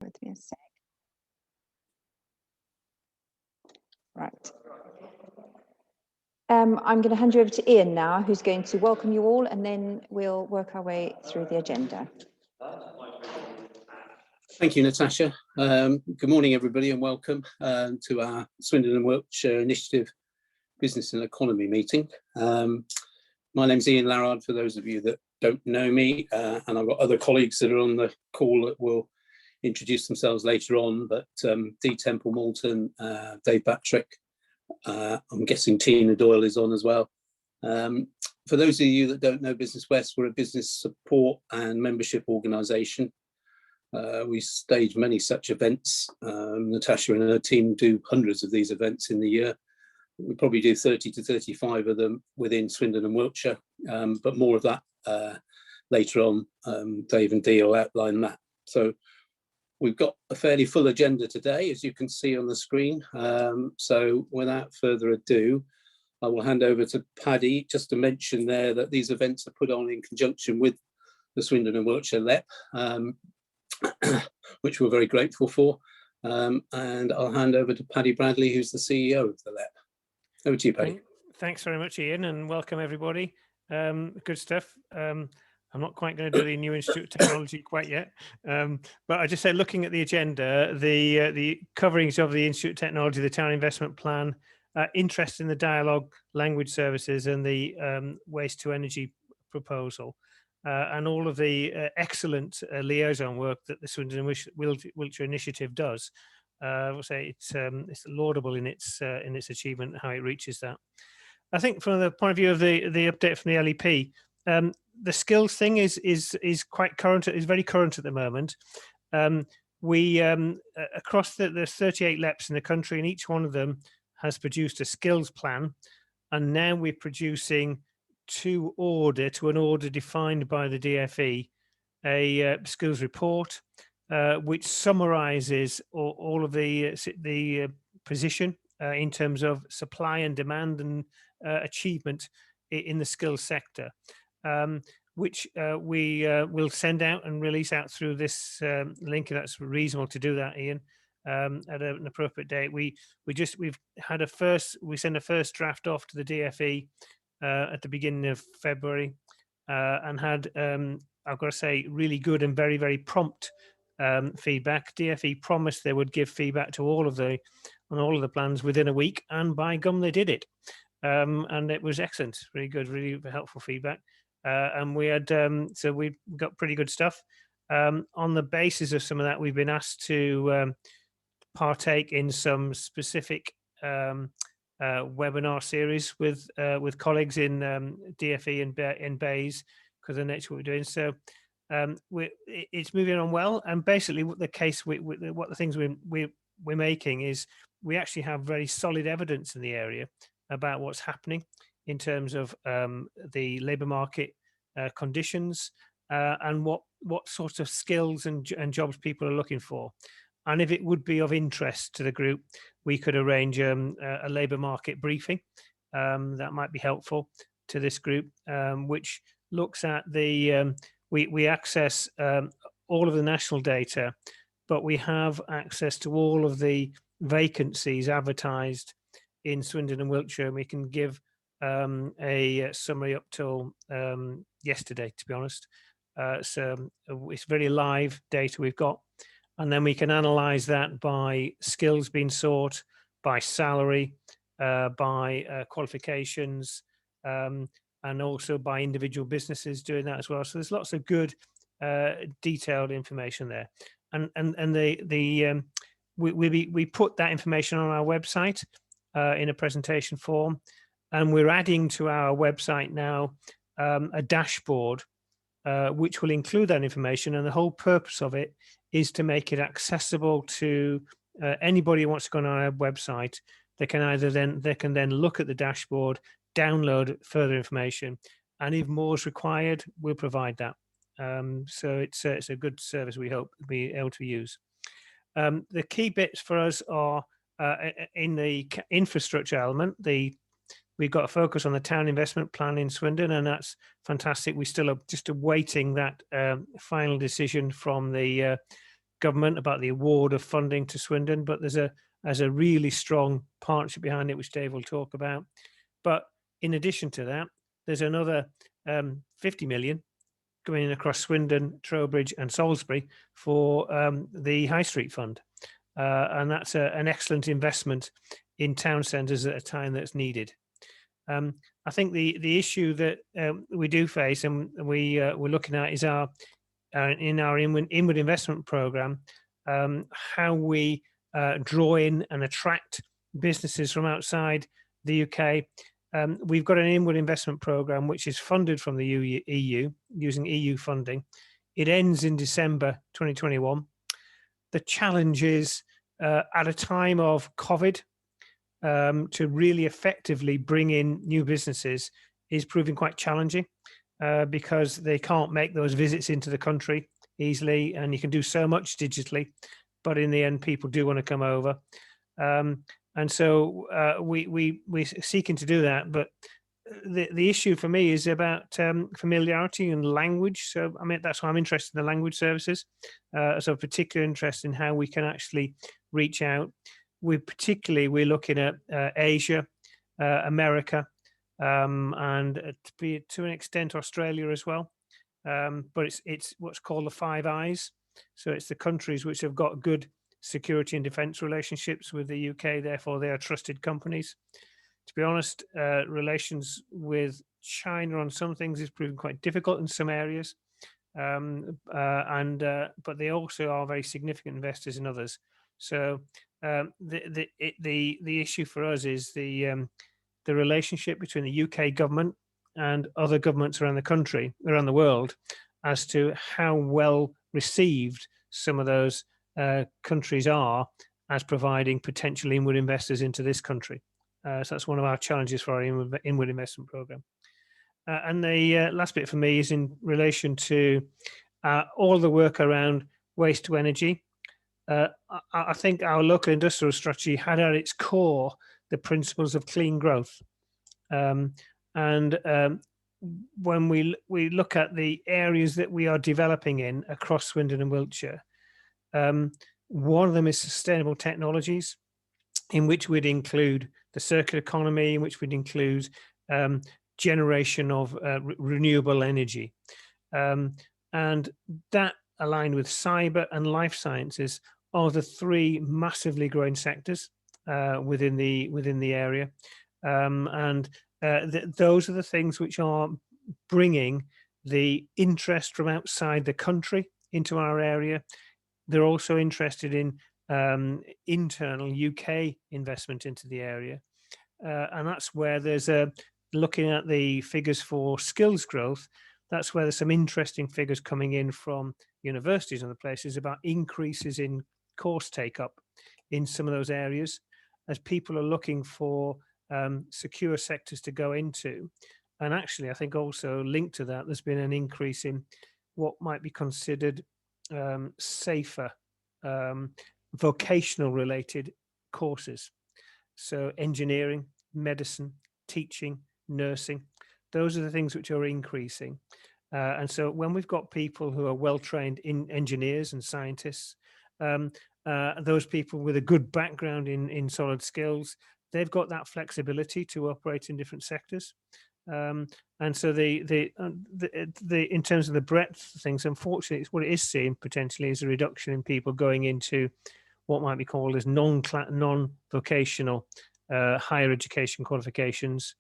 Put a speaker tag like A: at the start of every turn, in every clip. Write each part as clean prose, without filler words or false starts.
A: With me a sec. Right. I'm going to hand you over to Ian now, who's going to welcome you all, and then we'll work our way through the agenda.
B: Thank you, Natasha. Good morning, everybody, and welcome to our Swindon and Wiltshire Initiative Business and Economy meeting. My name's Ian Larrard, for those of you that don't know me, and I've got other colleagues that are on the call that will introduce themselves later on, but Dee Temple Moulton, Dave Batrick, I'm guessing Tina Doyle is on as well. For those of you that don't know Business West, we're a business support and membership organisation. We stage many such events. Natasha and her team do hundreds of these events in the year. We probably do 30 to 35 of them within Swindon and Wiltshire, but more of that later on. Dave and Dee will outline that. So we've got a fairly full agenda today, as you can see on the screen. So without further ado, I will hand over to Paddy, just to mention there that these events are put on in conjunction with the Swindon and Wiltshire LEP, which we're very grateful for. And I'll hand over to Paddy Bradley, who's the CEO of the LEP. Over to you, Paddy.
C: Thanks very much, Ian, and welcome everybody. Good stuff. I'm not quite going to do the new Institute of Technology quite yet, but I just say, looking at the agenda, the coverings of the Institute of Technology, the Town Investment Plan, interest in the dialogue language services, and the waste to energy proposal, and all of the excellent liaison work that the Swindon and Wiltshire Initiative does. I will say it's laudable in its achievement, how it reaches that. I think from the point of view of the update from the LEP, the skills thing is quite current. Is very current at the moment. We across there's 38 LEPs in the country, and each one of them has produced a skills plan, and now we're producing to an order defined by the DFE, a skills report, which summarises all of the position in terms of supply and demand and achievement in the skills sector, which we will send out and release out through this link. That's reasonable to do that, Ian, at an appropriate date. We sent a first draft off to the DFE at the beginning of February, and had I've got to say, really good and very, very prompt feedback. DFE promised they would give feedback to all of the plans within a week, and by gum, they did it. And it was excellent, really good, really helpful feedback. And we had, so we got pretty good stuff. On the basis of some of that, we've been asked to partake in some specific webinar series with colleagues in DFE and BAYS, because of the nature of what we're doing. So it's moving on well. And basically, what the things we're making is, we actually have very solid evidence in the area about what's happening in terms of the labour market conditions, and what sort of skills and jobs people are looking for. And if it would be of interest to the group, we could arrange a labour market briefing that might be helpful to this group, which looks at we access all of the national data, but we have access to all of the vacancies advertised in Swindon and Wiltshire. We can give a summary up till yesterday, to be honest. So it's very live data we've got, and then we can analyse that by skills being sought, by salary, by qualifications, and also by individual businesses doing that as well. So there's lots of good detailed information there, and we put that information on our website in a presentation form, and we're adding to our website now a dashboard which will include that information. And the whole purpose of it is to make it accessible to anybody who wants to go on our website. They can then look at the dashboard, download further information, and if more is required, we'll provide that. So it's a good service we hope to be able to use. The key bits for us are in the infrastructure element. We've got a focus on the town investment plan in Swindon, and that's fantastic. We still are just awaiting that final decision from the government about the award of funding to Swindon, but there's a really strong partnership behind it, which Dave will talk about. But in addition to that, there's another 50 million going in across Swindon, Trowbridge and Salisbury for the High Street Fund. And that's an excellent investment in town centres at a time that's needed. I think the issue that we do face and we're looking at is in our inward investment programme, how we draw in and attract businesses from outside the UK. We've got an inward investment programme which is funded from the EU using EU funding. It ends in December 2021. The challenge is at a time of COVID, to really effectively bring in new businesses is proving quite challenging because they can't make those visits into the country easily, and you can do so much digitally, but in the end people do want to come over. And so we're seeking to do that, but the issue for me is about familiarity and language. So I mean, that's why I'm interested in the language services. So particular interest in how we can actually reach out. We're looking at Asia, America, and to an extent Australia as well. But it's what's called the Five Eyes. So it's the countries which have got good security and defence relationships with the UK. Therefore, they are trusted companies. To be honest, relations with China on some things is proving quite difficult in some areas, but they also are very significant investors in others. So the issue for us is the relationship between the UK government and other governments around the world, as to how well received some of those countries are as providing potential inward investors into this country. So that's one of our challenges for our inward investment program. And the last bit for me is in relation to all the work around waste to energy. I think our local industrial strategy had at its core the principles of clean growth. When we look at the areas that we are developing in across Swindon and Wiltshire, one of them is sustainable technologies, in which we'd include the circular economy, in which we'd include generation of renewable energy. And that, aligned with cyber and life sciences, are the three massively growing sectors within the area. Those are the things which are bringing the interest from outside the country into our area. They're also interested in internal UK investment into the area. And that's where there's looking at the figures for skills growth, that's where there's some interesting figures coming in from universities and other places about increases in course take-up in some of those areas, as people are looking for secure sectors to go into. And actually, I think also linked to that, there's been an increase in what might be considered safer vocational related courses. So engineering, medicine, teaching, nursing, those are the things which are increasing. And so when we've got people who are well trained in engineers and scientists, those people with a good background in solid skills, they've got that flexibility to operate in different sectors. And so in terms of the breadth of things, unfortunately, it's what it is seeing potentially is a reduction in people going into what might be called as non-vocational higher education qualifications,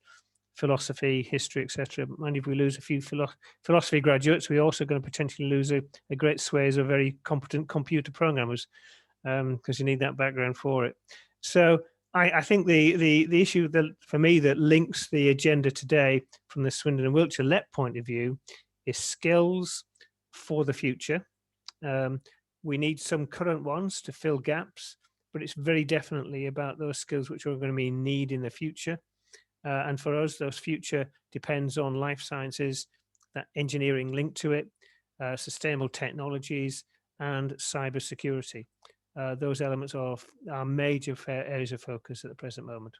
C: philosophy, history, etc. And if we lose a few philosophy graduates, we're also going to potentially lose a great swathe of very competent computer programmers, because you need that background for it. So I think the issue that for me that links the agenda today from the Swindon and Wiltshire LEP point of view is skills for the future. We need some current ones to fill gaps, but it's very definitely about those skills which are going to be in need in the future. And for us, those future depends on life sciences, that engineering linked to it, sustainable technologies, and cybersecurity. Those elements are our major areas of focus at the present moment.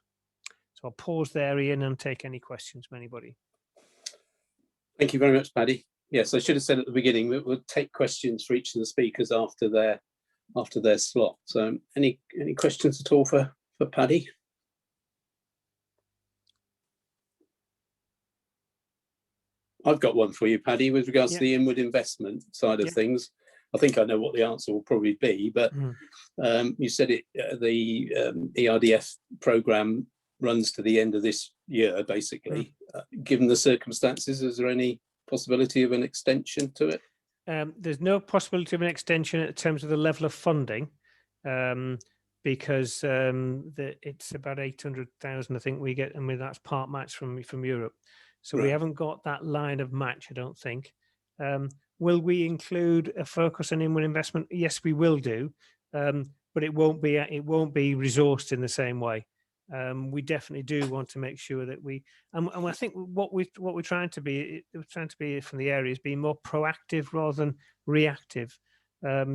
C: So I'll pause there, Ian, and take any questions from anybody.
B: Thank you very much, Paddy. Yes, I should have said at the beginning that we'll take questions for each of the speakers after their after their slot. So any questions at all for Paddy? I've got one for you, Paddy, with regards to the inward investment side of things. I think I know what the answer will probably be, but you said the ERDF programme runs to the end of this year, basically. Given the circumstances, is there any possibility of an extension to it?
C: There's no possibility of an extension in terms of the level of funding, because it's about 800,000, I think we get, and that's part match from Europe. So we haven't got that line of match, I don't think. Will we include a focus on inward investment? Yes, we will do, but it won't be resourced in the same way. We definitely do want to make sure that and I think what we're trying to be from the area is being more proactive rather than reactive.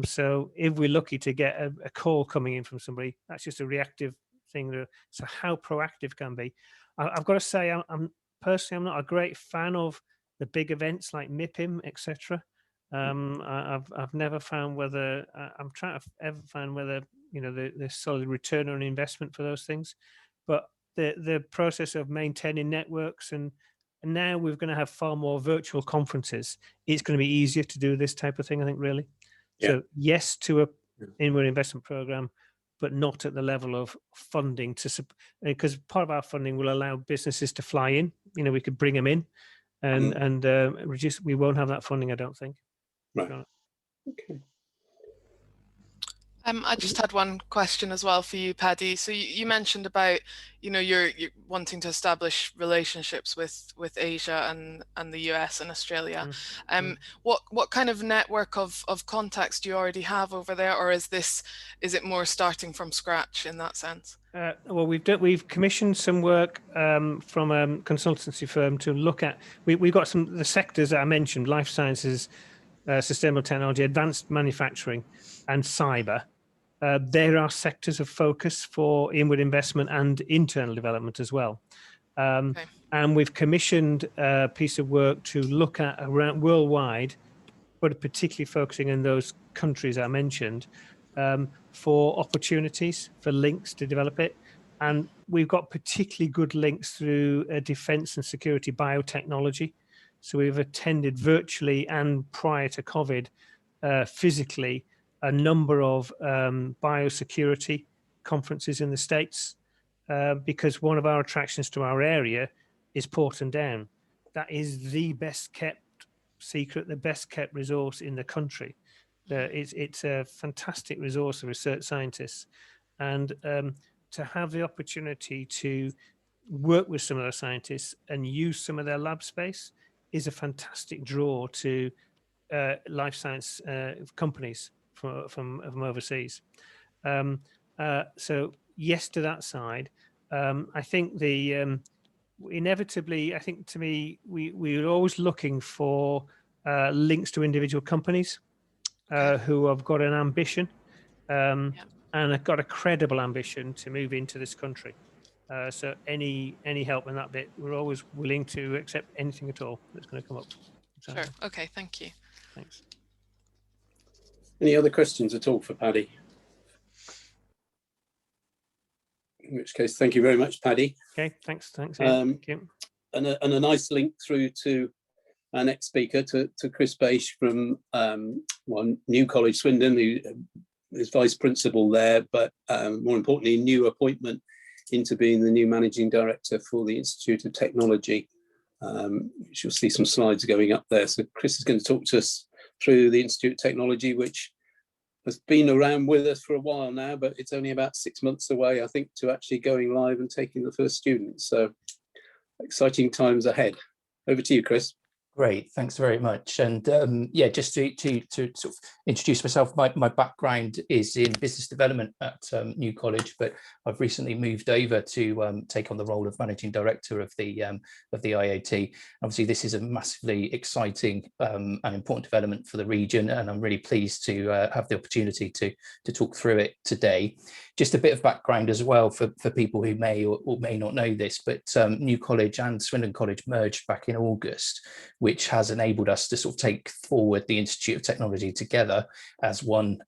C: So if we're lucky to get a call coming in from somebody, that's just a reactive thing. So how proactive can be? I've got to say, I'm not a great fan of the big events like MIPIM, etc. I've never found whether I'm trying to ever find whether there's solid return on investment for those things. But the process of maintaining networks and now we're going to have far more virtual conferences. It's going to be easier to do this type of thing, I think, really. Yeah. So yes to a inward investment program, but not at the level of funding because part of our funding will allow businesses to fly in. We could bring them in and reduce. We won't have that funding, I don't think.
B: Right. Okay.
D: I just had one question as well for you, Paddy. So you mentioned about, you're wanting to establish relationships with Asia and the US and Australia. What kind of network of contacts do you already have over there, or is it more starting from scratch in that sense?
C: Well, we've commissioned some work from a consultancy firm to look at. We've got the sectors that I mentioned: life sciences, sustainable technology, advanced manufacturing, and cyber. There are sectors of focus for inward investment and internal development as well. Okay. And we've commissioned a piece of work to look at around worldwide, but particularly focusing in those countries I mentioned, for opportunities, for links to develop it. And we've got particularly good links through defense and security biotechnology. So we've attended virtually and prior to COVID, physically, a number of biosecurity conferences in the States, because one of our attractions to our area is Porton Down. That is the best kept secret, the best kept resource in the country. It's a fantastic resource of research scientists. And to have the opportunity to work with some of those scientists and use some of their lab space is a fantastic draw to life science companies from overseas. So yes to that side. I think inevitably, I think to me, we're always looking for links to individual companies who have got an ambition and have got a credible ambition to move into this country. So any help in that bit, we're always willing to accept anything at all that's going to come up. So,
D: sure. Okay. Thank you.
C: Thanks.
B: Any other questions at all for Paddy? In which case, thank you very much, Paddy.
C: Okay, thanks. Thank you.
B: And a nice link through to our next speaker, to Chris Baish from New College Swindon, who is vice principal there, but more importantly, new appointment into being the new managing director for the Institute of Technology. You'll see some slides going up there. So Chris is going to talk to us through the Institute of Technology, which has been around with us for a while now, but it's only about 6 months away, I think, to actually going live and taking the first students. So exciting times ahead. Over to you, Chris.
E: Great, thanks very much. And yeah, just to sort of introduce myself, my background is in business development at New College, but I've recently moved over to take on the role of managing director of the IoT. Obviously, this is a massively exciting and important development for the region, and I'm really pleased to have the opportunity to talk through it today. Just a bit of background as well for people who may or may not know this, but New College and Swindon College merged back in August, which has enabled us to sort of take forward the Institute of Technology together as one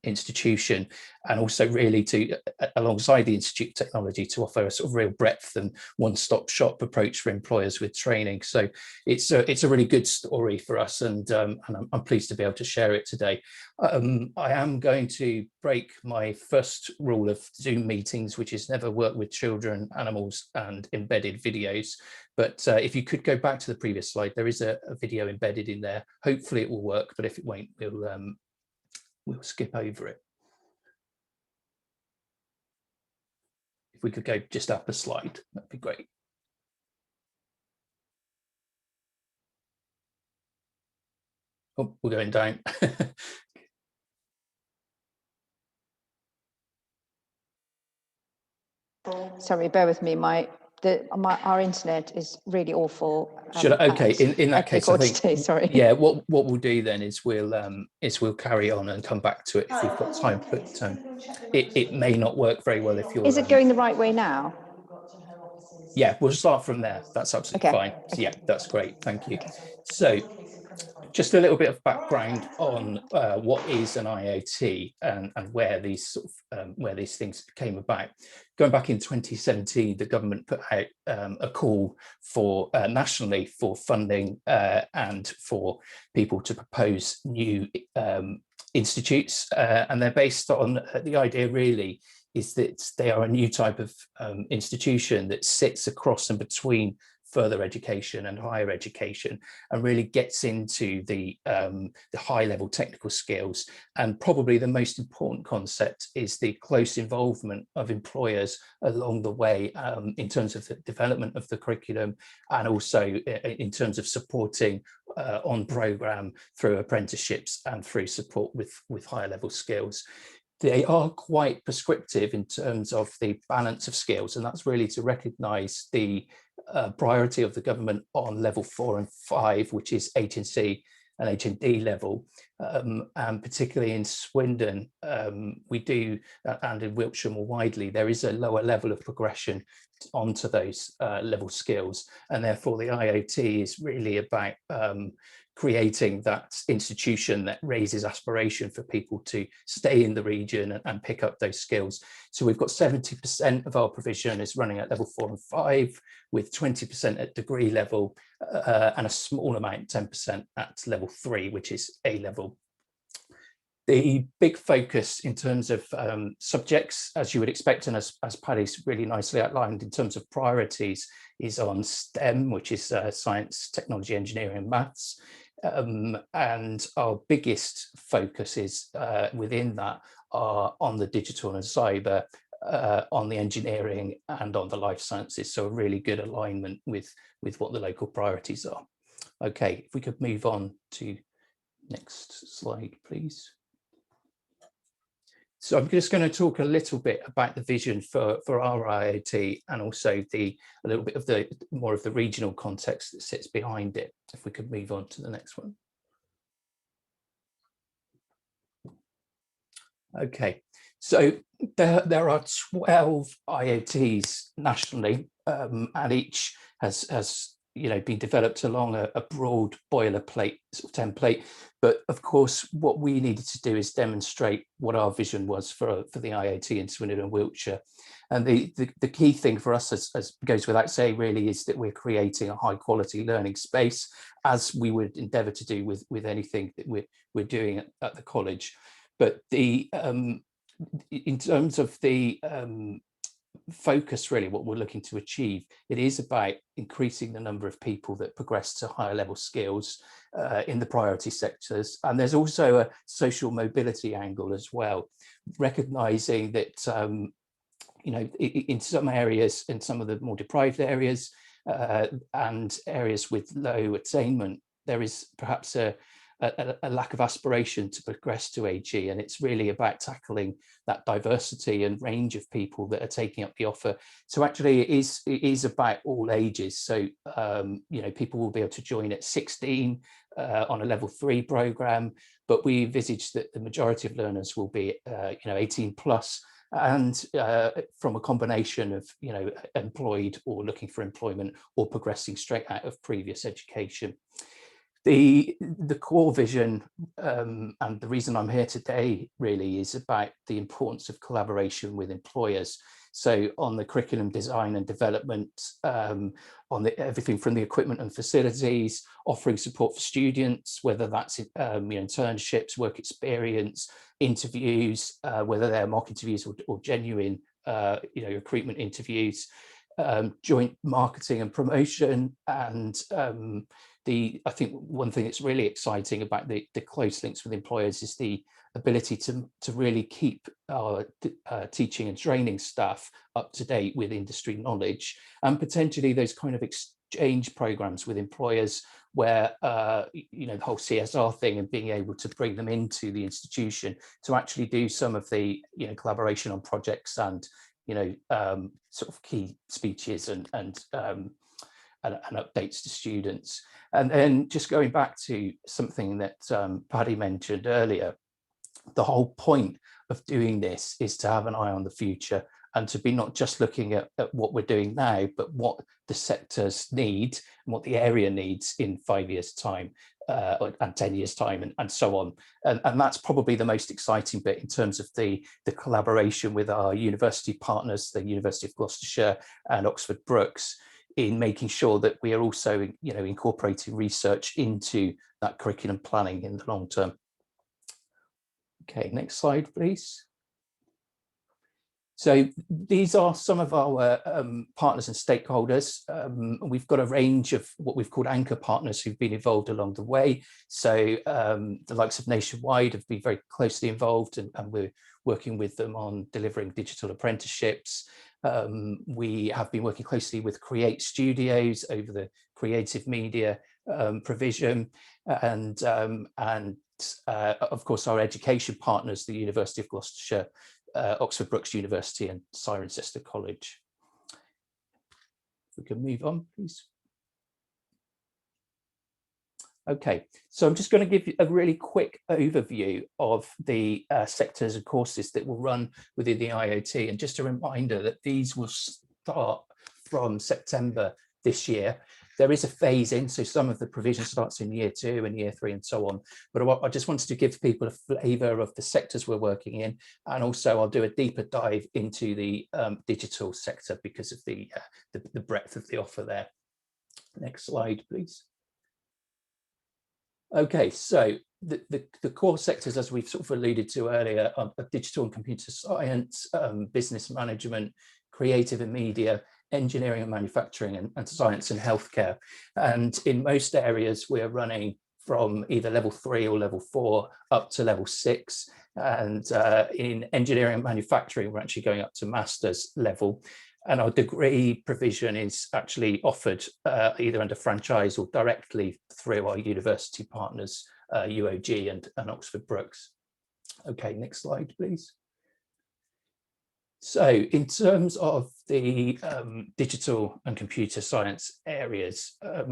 E: institution, and also really to, alongside the Institute of Technology, to offer a sort of real breadth and one-stop shop approach for employers with training. So it's a really good story for us, and I'm pleased to be able to share it today. I am going to break my first rule of Zoom meetings, which is never work with children, animals, and embedded videos. But if you could go back to the previous slide, there is a video embedded in there. Hopefully it will work, but if it won't, we'll skip over it. If we could go just up a slide, that'd be great. Oh, we're going down.
A: Sorry, bear with me. Our internet is really awful.
E: Okay, in that case, I think
A: today, sorry.
E: Yeah, what we'll do then is we'll carry on and come back to it if we've got time. But it may not work very well if you're.
A: Is it going the right way now?
E: Yeah, we'll start from there. That's absolutely fine. So,
A: Okay.
E: yeah, that's great. Thank you. So, just a little bit of background on what is an IoT and where these where these things came about. Going back in 2017, the government put out a call for nationally for funding and for people to propose new institutes, and they're based on the idea really is that they are a new type of institution that sits across and between further education and higher education, and really gets into the high level technical skills. And probably the most important concept is the close involvement of employers along the way in terms of the development of the curriculum, and also in terms of supporting on programme through apprenticeships and through support with higher level skills. They are quite prescriptive in terms of the balance of skills, and that's really to recognise the priority of the government on level 4 and 5, which is HNC and HND level, and particularly in Swindon, we do, and in Wiltshire more widely, there is a lower level of progression onto those level skills, and therefore the IoT is really about creating that institution that raises aspiration for people to stay in the region and pick up those skills. So we've got 70% of our provision is running at level 4 and 5, with 20% at degree level, and a small amount, 10% at level 3, which is A level. The big focus in terms of subjects, as you would expect, and as Paddy's really nicely outlined in terms of priorities, is on STEM, which is science, technology, engineering, and maths. And our biggest focus is within that are on the digital and cyber, on the engineering, and on the life sciences. So a really good alignment with what the local priorities are. Okay, if we could move on to next slide, please. So I'm just going to talk a little bit about the vision for our IoT, and also a little bit of the more of the regional context that sits behind it. If we could move on to the next one. Okay, so there are 12 IoTs nationally, and each has been developed along a broad boilerplate sort of template. But of course, what we needed to do is demonstrate what our vision was for the IoT in Swindon and Wiltshire. And the key thing for us, as goes without saying really, is that we're creating a high quality learning space, as we would endeavour to do with anything that we're doing at the college. But in terms of the focus, really what we're looking to achieve, it is about increasing the number of people that progress to higher level skills in the priority sectors. And there's also a social mobility angle as well, recognizing that in some areas, in some of the more deprived areas and areas with low attainment, there is perhaps a lack of aspiration to progress to AG, and it's really about tackling that diversity and range of people that are taking up the offer. So actually it is about all ages. So people will be able to join at 16 on a level 3 program, but we envisage that the majority of learners will be 18 plus, and from a combination of employed or looking for employment, or progressing straight out of previous education. The core vision and the reason I'm here today really is about the importance of collaboration with employers. So on the curriculum design and development, on everything from the equipment and facilities, offering support for students, whether that's internships, work experience, interviews, whether they're mock interviews or genuine recruitment interviews, joint marketing and promotion, and I think one thing that's really exciting about the close links with employers is the ability to really keep our teaching and training staff up to date with industry knowledge, and potentially those kind of exchange programs with employers where the whole CSR thing and being able to bring them into the institution to actually do some of the collaboration on projects and sort of key speeches and updates to students. And then just going back to something that Paddy mentioned earlier, the whole point of doing this is to have an eye on the future and to be not just looking at what we're doing now, but what the sectors need and what the area needs in 5 years' time and 10 years' time and so on. And that's probably the most exciting bit in terms of the collaboration with our university partners, the University of Gloucestershire and Oxford Brookes, in making sure that we are also incorporating research into that curriculum planning in the long term. Okay, next slide, please. So these are some of our partners and stakeholders. We've got a range of what we've called anchor partners who've been involved along the way. So the likes of Nationwide have been very closely involved, and we're working with them on delivering digital apprenticeships. We have been working closely with Create Studios over the creative media provision, and of course our education partners, the University of Gloucestershire, Oxford Brookes University and Cirencester College. If we can move on, please. Okay, so I'm just going to give you a really quick overview of the sectors and courses that will run within the IoT, and just a reminder that these will start from September this year. There is a phase in, so some of the provision starts in year 2 and year 3 and so on. But I just wanted to give people a flavour of the sectors we're working in, and also I'll do a deeper dive into the digital sector because of the breadth of the offer there. Next slide, please. Okay, so the core sectors, as we've sort of alluded to earlier, are digital and computer science, business management, creative and media, engineering and manufacturing, and science and healthcare. And in most areas, we're running from either level 3 or level 4 up to level 6. And in engineering and manufacturing, we're actually going up to master's level. And our degree provision is actually offered either under franchise or directly through our university partners, UOG and Oxford Brookes. Okay, next slide, please. So in terms of the digital and computer science areas, a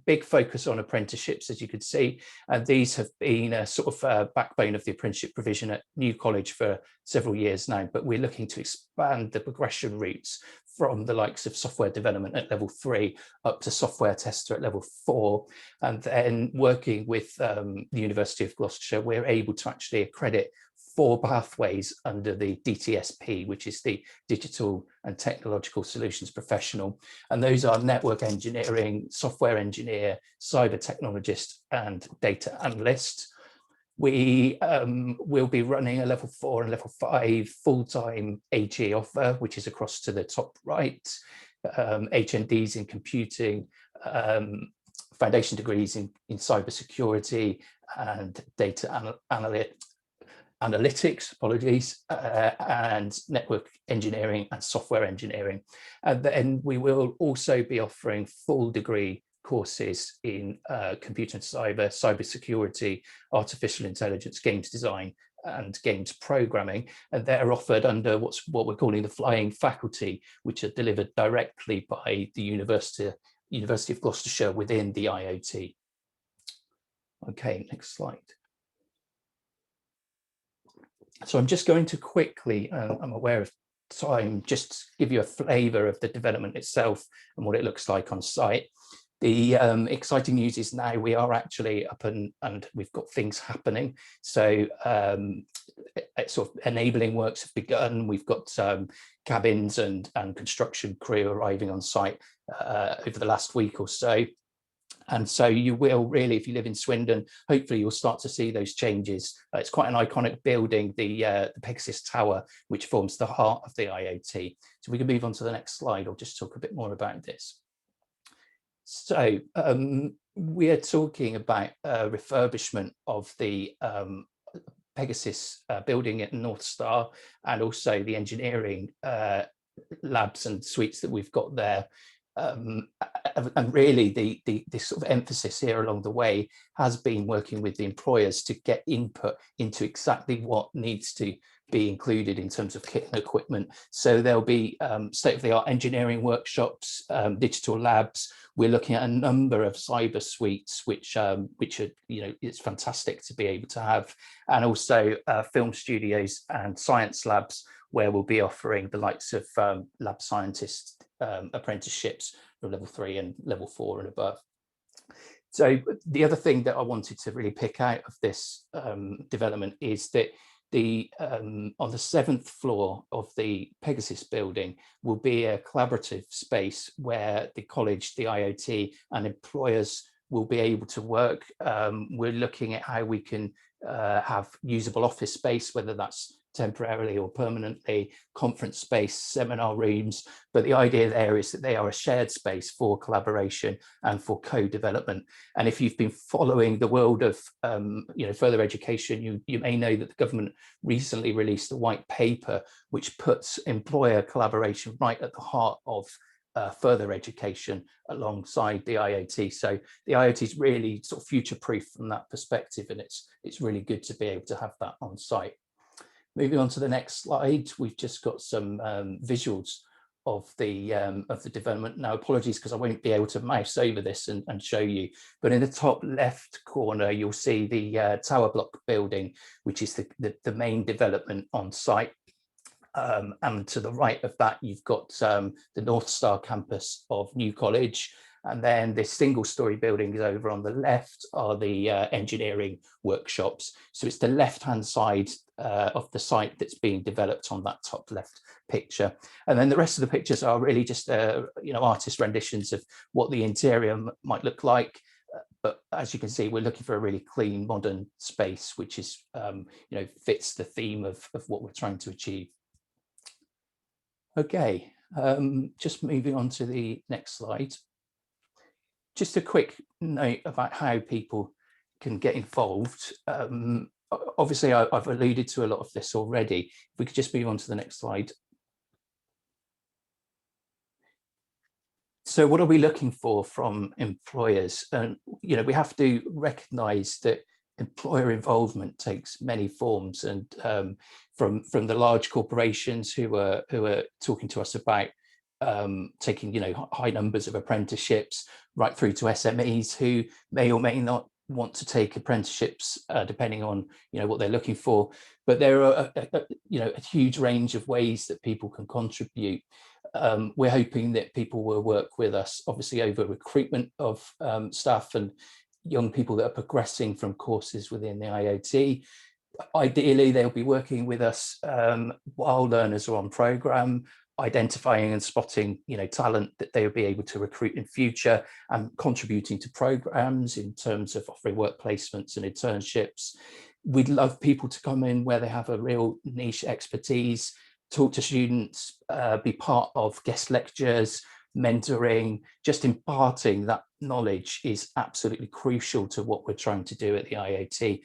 E: big focus on apprenticeships, as you could see, and these have been a sort of backbone of the apprenticeship provision at New College for several years now, but we're looking to expand the progression routes from the likes of software development at level 3 up to software tester at level 4. And then working with the University of Gloucestershire, we're able to actually accredit 4 pathways under the DTSP, which is the Digital and Technological Solutions Professional. And those are network engineering, software engineer, cyber technologist, and data analyst. We will be running a level 4 and level 5 full-time AG offer, which is across to the top right, HNDs in computing, foundation degrees in cybersecurity and data analytics, apologies, and network engineering and software engineering. And then we will also be offering full degree courses in computer and cybersecurity, artificial intelligence, games design, and games programming. And they're offered under what we're calling the flying faculty, which are delivered directly by the University of Gloucestershire within the IoT. Okay, next slide. So I'm just going to quickly, I'm aware of time, just give you a flavour of the development itself and what it looks like on site. The exciting news is now we are actually up and we've got things happening. So sort of enabling works have begun. We've got cabins and construction crew arriving on site over the last week or so. And so you will really, if you live in Swindon, hopefully you'll start to see those changes. It's quite an iconic building, the Pegasus Tower, which forms the heart of the IoT. So we can move on to the next slide or just talk a bit more about this. So we are talking about refurbishment of the Pegasus building at North Star, and also the engineering labs and suites that we've got there. And really the sort of emphasis here along the way has been working with the employers to get input into exactly what needs to be included in terms of kit and equipment. So there'll be state-of-the-art engineering workshops, digital labs. We're looking at a number of cyber suites, which are, you know, it's fantastic to be able to have, and also film studios and science labs, where we'll be offering the likes of lab scientist apprenticeships from level 3 and level 4 and above. So the other thing that I wanted to really pick out of this development is that on the 7th floor of the Pegasus building will be a collaborative space where the college, the IoT and employers will be able to work. We're looking at how we can have usable office space, whether that's temporarily or permanently, conference space, seminar rooms, but the idea there is that they are a shared space for collaboration and for co-development. And if you've been following the world of you know, further education, you may know that the government recently released a white paper which puts employer collaboration right at the heart of further education alongside the IoT. So the IoT is really sort of future-proof from that perspective, and it's really good to be able to have that on site. Moving on to the next slide, we've just got some visuals of the development. Now, apologies because I won't be able to mouse over this and show you, but in the top left corner, you'll see the tower block building, which is the main development on site. And to the right of that, you've got the North Star campus of New College. And then this single-story building is over on the left are the engineering workshops. So it's the left-hand side of the site that's being developed on that top left picture. And then the rest of the pictures are really just you know, artist renditions of what the interior might look like. But as you can see, we're looking for a really clean, modern space, which is you know, fits the theme of what we're trying to achieve. Okay, just moving on to the next slide. Just a quick note about how people can get involved. Obviously, I've alluded to a lot of this already. If we could just move on to the next slide. So what are we looking for from employers? And you know, we have to recognise that employer involvement takes many forms, and from the large corporations who are talking to us about taking, you know, high numbers of apprenticeships, right through to SMEs who may or may not want to take apprenticeships depending on, you know, what they're looking for. But there are you know, a huge range of ways that people can contribute. We're hoping that people will work with us, obviously, over recruitment of staff and young people that are progressing from courses within the IoT. Ideally, they'll be working with us while learners are on programme, identifying and spotting, you know, talent that they'll be able to recruit in future, and contributing to programmes in terms of offering work placements and internships. We'd love people to come in where they have a real niche expertise, talk to students, be part of guest lectures, mentoring. Just imparting that knowledge is absolutely crucial to what we're trying to do at the IoT.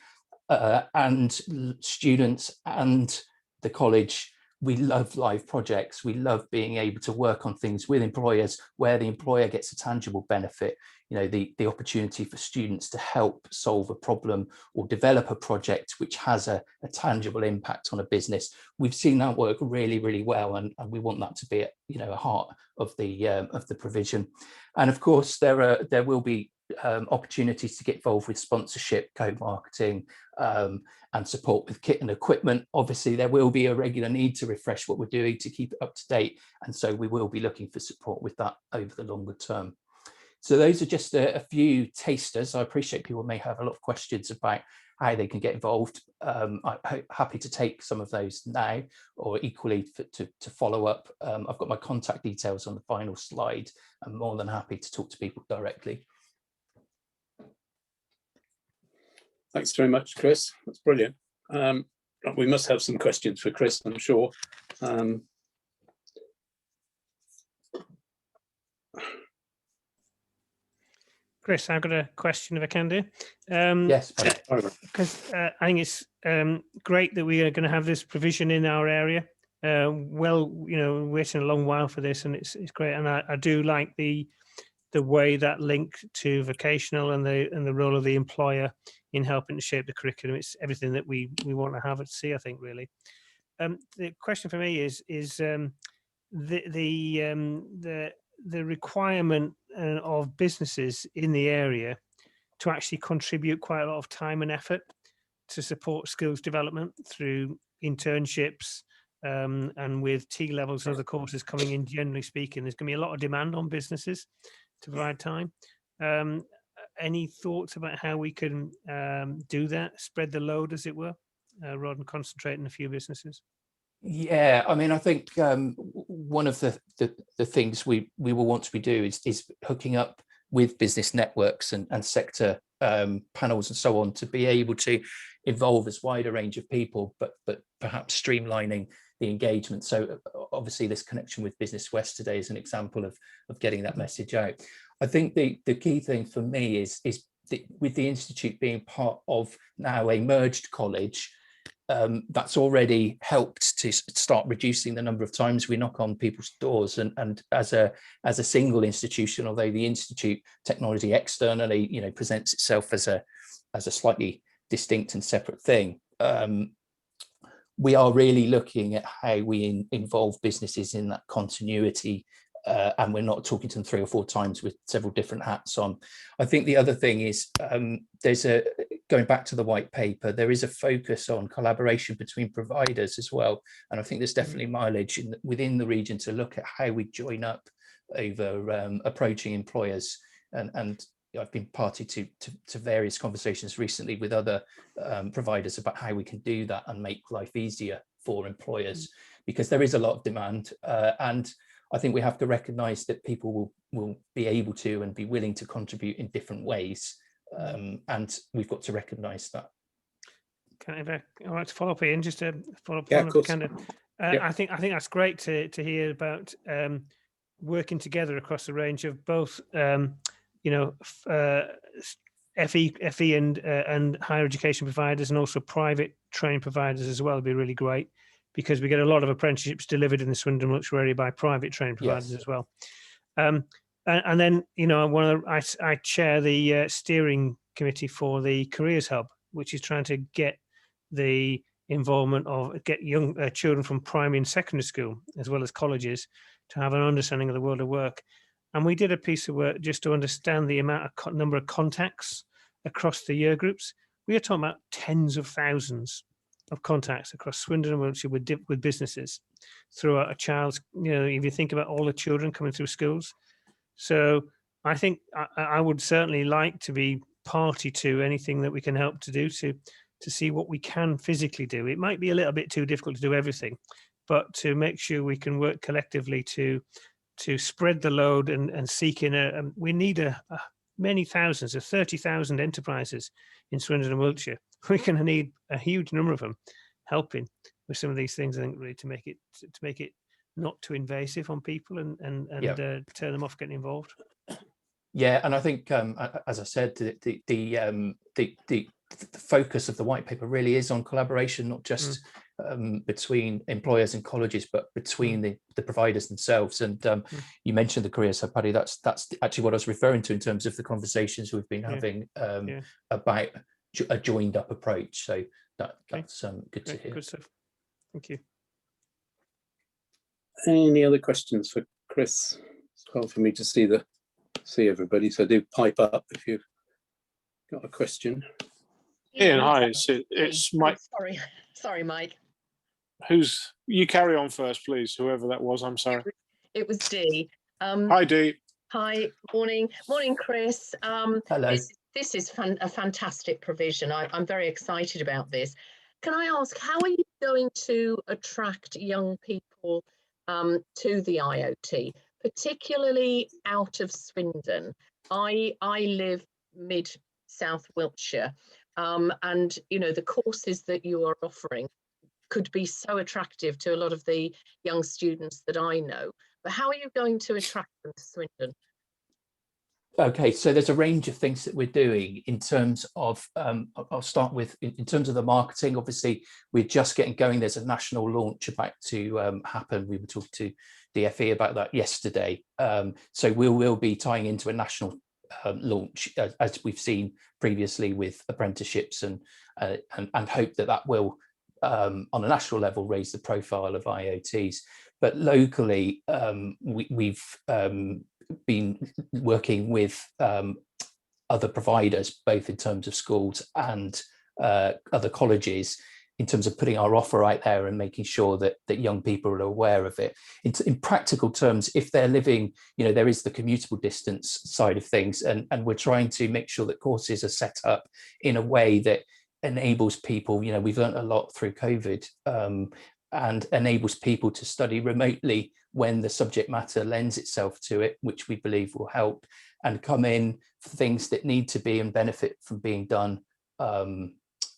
E: And students and the college, we love live projects. We love being able to work on things with employers where the employer gets a tangible benefit. You know, the opportunity for students to help solve a problem or develop a project which has a tangible impact on a business. We've seen that work really, really well, and we want that to be, you know, a heart of the provision. And of course, there will be opportunities to get involved with sponsorship, co-marketing, and support with kit and equipment. Obviously, there will be a regular need to refresh what we're doing to keep it up to date, and so we will be looking for support with that over the longer term. So those are just a few tasters. I appreciate people may have a lot of questions about how they can get involved. I'm happy to take some of those now, or equally to follow up. I've got my contact details on the final slide. I'm more than happy to talk to people directly.
B: Thanks very much, Chris. That's brilliant. We must have some questions for Chris, I'm sure.
C: Chris, I've got a question if I can do.
E: Yes,
C: because I think it's great that we are going to have this provision in our area. Well, you know, waiting a long while for this, and it's great. And I do like the way that link to vocational and the role of the employer in helping to shape the curriculum. It's everything that we want to have at sea, I think, really. The question for me is the requirement of businesses in the area to actually contribute quite a lot of time and effort to support skills development through internships, and with T levels and other courses coming in, generally speaking, there's going to be a lot of demand on businesses to provide time. Any thoughts about how we can do that, spread the load, as it were, rather than concentrating a few businesses?
E: Yeah, I mean, I think one of the things we will want to be doing is hooking up with business networks and sector panels and so on, to be able to involve as wide a range of people, but perhaps streamlining the engagement. So obviously this connection with Business West today is an example of getting that message out. I think the key thing for me is with the Institute being part of now a merged college, that's already helped to start reducing the number of times we knock on people's doors. And as a single institution, although the Institute technology externally, you know, presents itself as a slightly distinct and separate thing, we are really looking at how we involve businesses in that continuity. And we're not talking to them 3 or 4 times with several different hats on. I think the other thing is going back to the white paper, there is a focus on collaboration between providers as well. And I think there's definitely mileage within the region to look at how we join up over approaching employers. And I've been party to various conversations recently with other providers about how we can do that and make life easier for employers, because there is a lot of demand. And I think we have to recognise that people will be able to and be willing to contribute in different ways, and we've got to recognise that.
C: I'd like to follow up, Ian, just to follow up
B: on
C: I think that's great to hear about working together across the range of both, you know, FE and higher education providers, and also private training providers as well. Would be really great, because we get a lot of apprenticeships delivered in the Swindon Wiltshire area by private training providers as well. And then, you know, I chair the steering committee for the Careers Hub, which is trying to get the involvement of young children from primary and secondary school, as well as colleges, to have an understanding of the world of work. And we did a piece of work just to understand the number of contacts across the year groups. We are talking about tens of thousands of contacts across Swindon and Wiltshire with businesses throughout a child's, you know, if you think about all the children coming through schools. So I think I would certainly like to be party to anything that we can help to do to see what we can physically do. It might be a little bit too difficult to do everything, but to make sure we can work collectively to spread the load and seek in we need many thousands of 30,000 enterprises in Swindon and Wiltshire. We're going to need a huge number of them helping with some of these things, I think, really to make it not too invasive on people and turn them off getting involved.
E: Yeah, and I think, as I said, the focus of the white paper really is on collaboration, not just between employers and colleges, but between the providers themselves. And you mentioned the Careers Hub, Paddy. That's actually what I was referring to in terms of the conversations we've been having about a joined up approach. So that's good to hear.
C: Good stuff. Thank you.
B: Any other questions for Chris? It's hard for me to see everybody, so do pipe up if you've got a question.
F: Ian, hi, it's Mike.
G: Sorry, Mike.
F: You carry on first, please, whoever that was. I'm sorry.
G: It was Dee.
F: Hi, Dee.
G: Hi, morning, Chris.
E: Hello.
G: This is a fantastic provision. I'm very excited about this. Can I ask, how are you going to attract young people to the IoT, particularly out of Swindon? I live mid-South Wiltshire, and you know, the courses that you are offering could be so attractive to a lot of the young students that I know. But how are you going to attract them to Swindon?
E: Okay, so there's a range of things that we're doing in terms of, I'll start with, in terms of the marketing. Obviously, we're just getting going. There's a national launch about to happen. We were talking to DFE about that yesterday. So we will be tying into a national launch, as we've seen previously with apprenticeships, and hope that will, on a national level, raise the profile of IoTs. But locally, we've been working with other providers, both in terms of schools and other colleges, in terms of putting our offer out there and making sure that young people are aware of it. In practical terms, if they're living, you know, there is the commutable distance side of things, and we're trying to make sure that courses are set up in a way that enables people, you know, we've learned a lot through COVID, and enables people to study remotely when the subject matter lends itself to it, which we believe will help, and come in for things that need to be and benefit from being done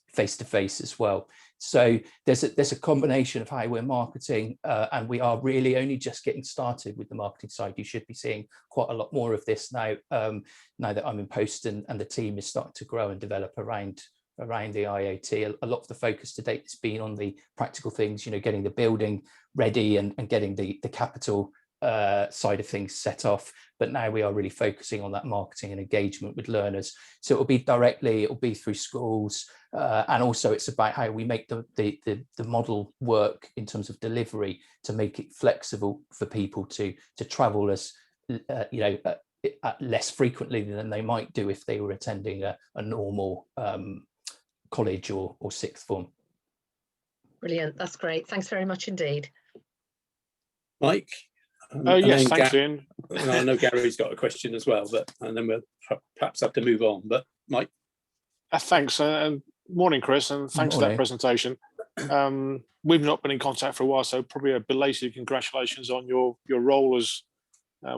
E: face to face as well. So there's a combination of how we're marketing, and we are really only just getting started with the marketing side. You should be seeing quite a lot more of this now, now that I'm in post, and the team is starting to grow and develop around the IoT. A lot of the focus to date has been on the practical things, you know, getting the building ready and getting the capital side of things set off. But now we are really focusing on that marketing and engagement with learners. So it'll be directly, it'll be through schools, and also it's about how we make the model work in terms of delivery to make it flexible for people to travel as you know, less frequently than they might do if they were attending a normal college or sixth form.
G: Brilliant, that's great. Thanks very much indeed.
B: Mike?
F: Yes, thanks, Ian.
B: I know Gary's got a question as well, but and then we'll perhaps have to move on. But Mike?
F: Thanks, and morning, Chris, and thanks for that presentation. We've not been in contact for a while, so probably a belated congratulations on your role as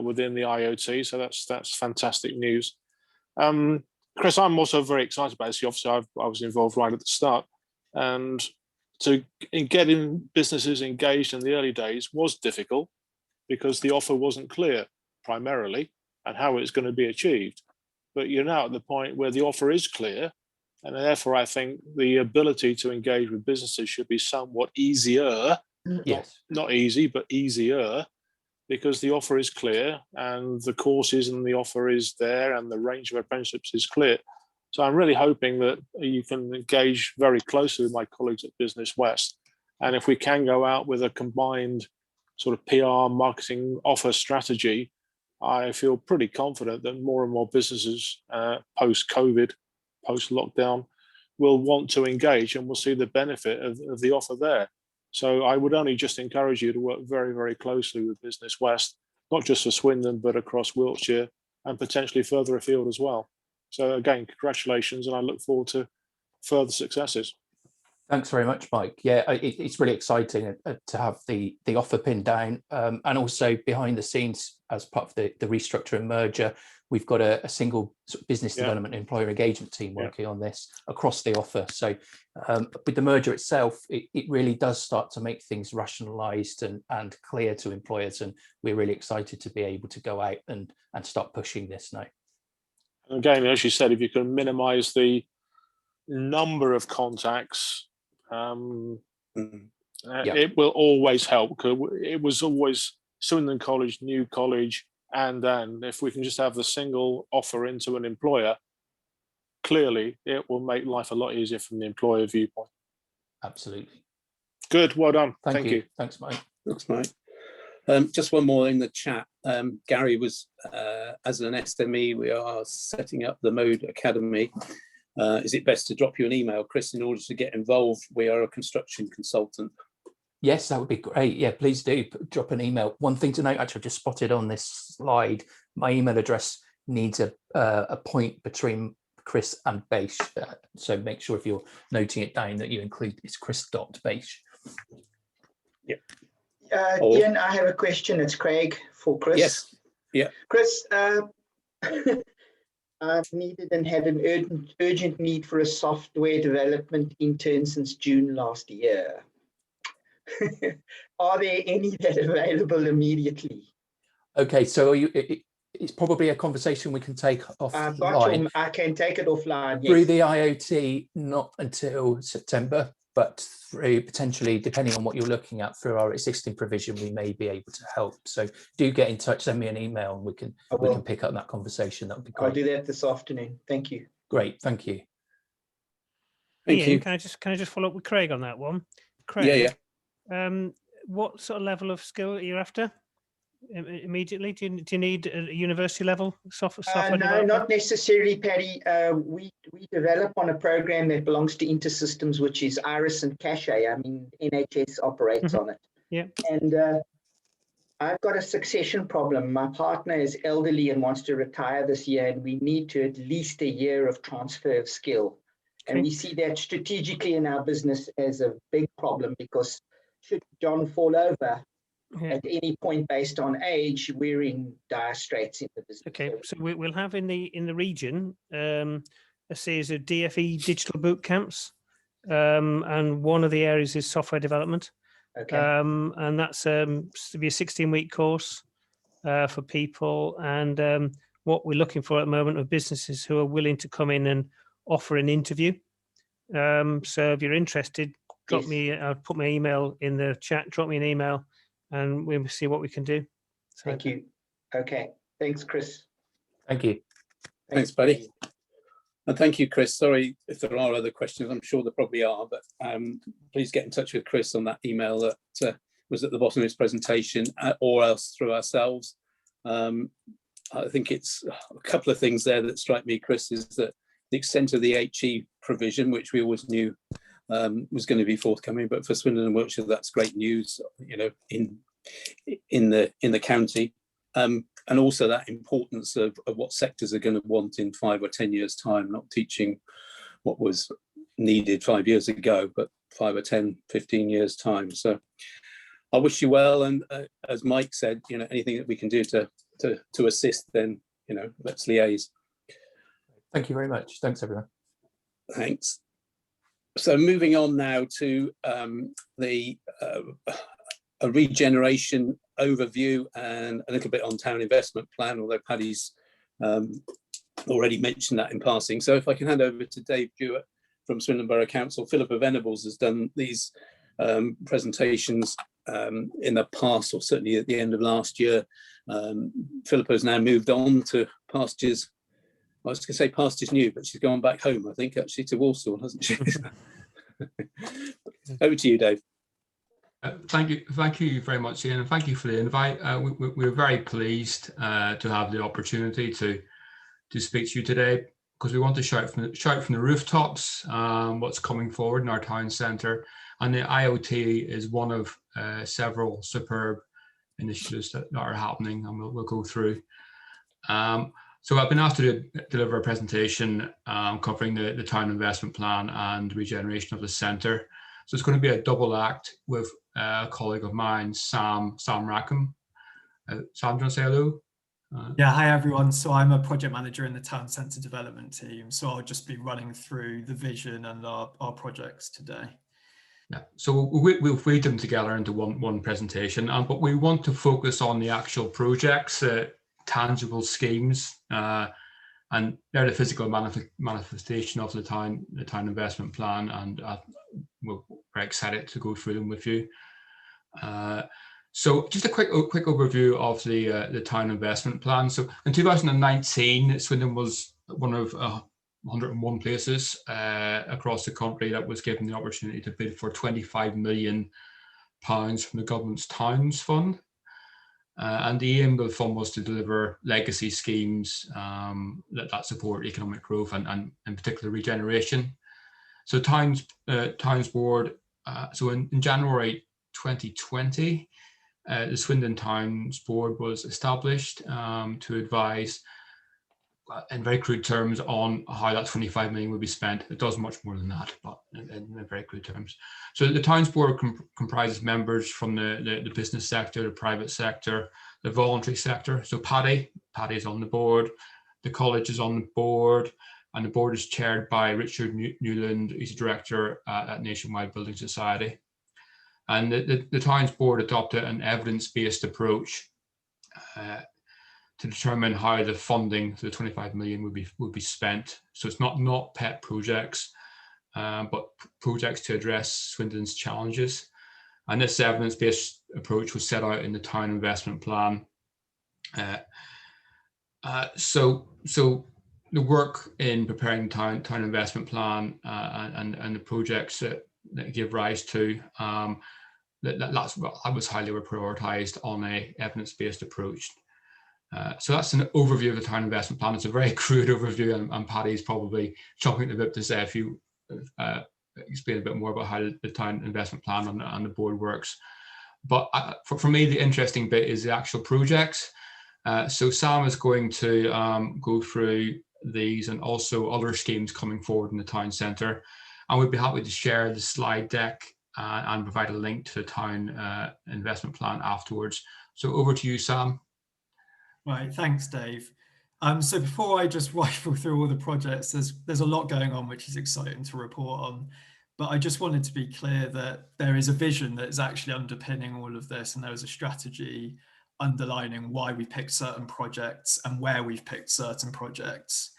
F: within the IoT. So that's fantastic news. Chris, I'm also very excited about this. Obviously, I was involved right at the start, and getting businesses engaged in the early days was difficult because the offer wasn't clear primarily and how it's going to be achieved. But you're now at the point where the offer is clear, and therefore I think the ability to engage with businesses should be somewhat easier.
E: Yes.
F: Not easy, but easier, because the offer is clear and the courses and the offer is there and the range of apprenticeships is clear. So I'm really hoping that you can engage very closely with my colleagues at Business West. And if we can go out with a combined sort of PR marketing offer strategy, I feel pretty confident that more and more businesses post-COVID, post-lockdown, will want to engage and will see the benefit of the offer there. So I would only just encourage you to work very, very closely with Business West, not just for Swindon, but across Wiltshire and potentially further afield as well. So again, congratulations, and I look forward to further successes.
E: Thanks very much, Mike. Yeah, it's really exciting to have the offer pinned down, and also behind the scenes as part of the restructure and merger, we've got a single sort of business development employer engagement team working on this across the offer. So with the merger itself, it really does start to make things rationalised and clear to employers, and we're really excited to be able to go out and start pushing this now.
F: Again, as you said, if you can minimise the number of contacts, it will always help. It was always Swindon College, New College, and then if we can just have the single offer into an employer, clearly it will make life a lot easier from the employer viewpoint.
E: Absolutely.
F: Good, well done. Thank you.
E: Thanks, Mike.
B: Thanks, Mike. Just one more in the chat. Gary was, as an SME, we are setting up the Mode Academy. Is it best to drop you an email, Chris, in order to get involved? We are a construction consultant.
E: Yes, that would be great. Yeah, please do drop an email. One thing to note, actually, I just spotted on this slide, my email address needs a point between Chris and Baish. So make sure if you're noting it down that you include it's Chris.Baish.
B: Yeah.
H: Ian, I have a question. It's Craig for Chris.
B: Yes. Yeah.
H: Chris, I've needed and had an urgent need for a software development intern since June last year. Are there any that are available immediately?
E: Okay, so it's probably a conversation we can take offline.
H: I can take it offline.
E: Through
H: Yes.
E: the IoT, not until September, but through potentially, depending on what you're looking at, through our existing provision, we may be able to help. So do get in touch, send me an email, and we can pick up that conversation. That would be great.
H: I'll do that this afternoon. Thank you.
E: Great, thank you.
C: Thank you. Can I just follow up with Craig on that one? Craig,
B: Yeah.
C: What sort of level of skill are you after immediately? Do you need a university level software?
H: No, not necessarily, Paddy. We develop on a program that belongs to InterSystems, which is Iris and Cache. I mean, NHS operates on it.
C: Yeah.
H: And I've got a succession problem. My partner is elderly and wants to retire this year, and we need to at least a year of transfer of skill. And we see that strategically in our business as a big problem, because should John fall over at any point based on age, we're in dire straits in the business.
C: Okay, so we'll have in the region a series of DFE digital boot camps, and one of the areas is software development.
H: Okay.
C: And that's to be a 16-week course for people. And what we're looking for at the moment are businesses who are willing to come in and offer an interview. So if you're interested, drop me. I'll put my email in the chat. Drop me an email, and we'll see what we can do. So,
H: thank you. Okay. Thanks, Chris.
E: Thank you.
B: Thanks, buddy. And thank you, Chris. Sorry if there are other questions. I'm sure there probably are, but please get in touch with Chris on that email that was at the bottom of his presentation, or else through ourselves. I think it's a couple of things there that strike me, Chris, is that the extent of the HE provision, which we always knew was going to be forthcoming, but for Swindon and Wiltshire, that's great news, in the county, and also that importance of what sectors are going to want in 5 or 10 years' time, not teaching what was needed 5 years ago, but 5 or 10, 15 years' time. So I wish you well, and as Mike said, anything that we can do to assist, then let's liaise.
E: Thank you very much. Thanks, everyone.
B: Thanks. So moving on now to a regeneration overview and a little bit on town investment plan, although Paddy's already mentioned that in passing. So if I can hand over to Dave Jewett from Swindon Borough Council. Philippa Venables has done these presentations in the past, or certainly at the end of last year. Philippa has now moved on to pastures. I was going to say pastures new, but she's gone back home, I think, actually, to Walsall, hasn't she? Over to you, Dave.
I: Thank you very much, Ian, and thank you for the invite. We're very pleased to have the opportunity to speak to you today, because we want to shout from the rooftops what's coming forward in our town centre, and the IoT is one of several superb initiatives that are happening, and we'll go through. So I've been asked to deliver a presentation covering the town investment plan and regeneration of the centre. So it's going to be a double act with a colleague of mine, Sam Rackham. Sam, do you want to say hello?
J: Yeah, hi everyone. So I'm a project manager in the town centre development team. So I'll just be running through the vision and our projects today.
I: Yeah, so we'll feed them together into one presentation, but we want to focus on the actual projects, tangible schemes, and they're the physical manifestation of the town investment plan, and we're very excited to go through them with you. So just a quick overview of the town investment plan. So in 2019, Swindon was one of 101 places across the country that was given the opportunity to bid for £25 million from the government's Towns Fund. And the aim of the fund was to deliver legacy schemes that support economic growth and in particular regeneration. So Towns Board, so in January 2020, the Swindon Towns Board was established to advise, in very crude terms, on how that 25 million would be spent. It does much more than that, but in very crude terms. So the Towns Board comprises members from the business sector, the private sector, the voluntary sector. So Paddy is on the board, the college is on the board, and the board is chaired by Richard Newland, who's a director at Nationwide Building Society. And the Towns Board adopted an evidence-based approach to determine how the funding for the 25 million would be spent. So it's not pet projects, but projects to address Swindon's challenges. And this evidence-based approach was set out in the town investment plan. So the work in preparing the town investment plan and the projects that give rise to that was highly prioritized on a evidence-based approach. So that's an overview of the town investment plan. It's a very crude overview, and Paddy's probably chomping at the bit to say if you explain a bit more about how the town investment plan and the board works. But for me, the interesting bit is the actual projects. So Sam is going to go through these and also other schemes coming forward in the town centre. And we'd be happy to share the slide deck and provide a link to the town investment plan afterwards. So over to you, Sam.
J: Right, thanks, Dave. So before I just rifle through all the projects, there's a lot going on, which is exciting to report on. But I just wanted to be clear that there is a vision that is actually underpinning all of this, and there is a strategy underlining why we picked certain projects and where we've picked certain projects.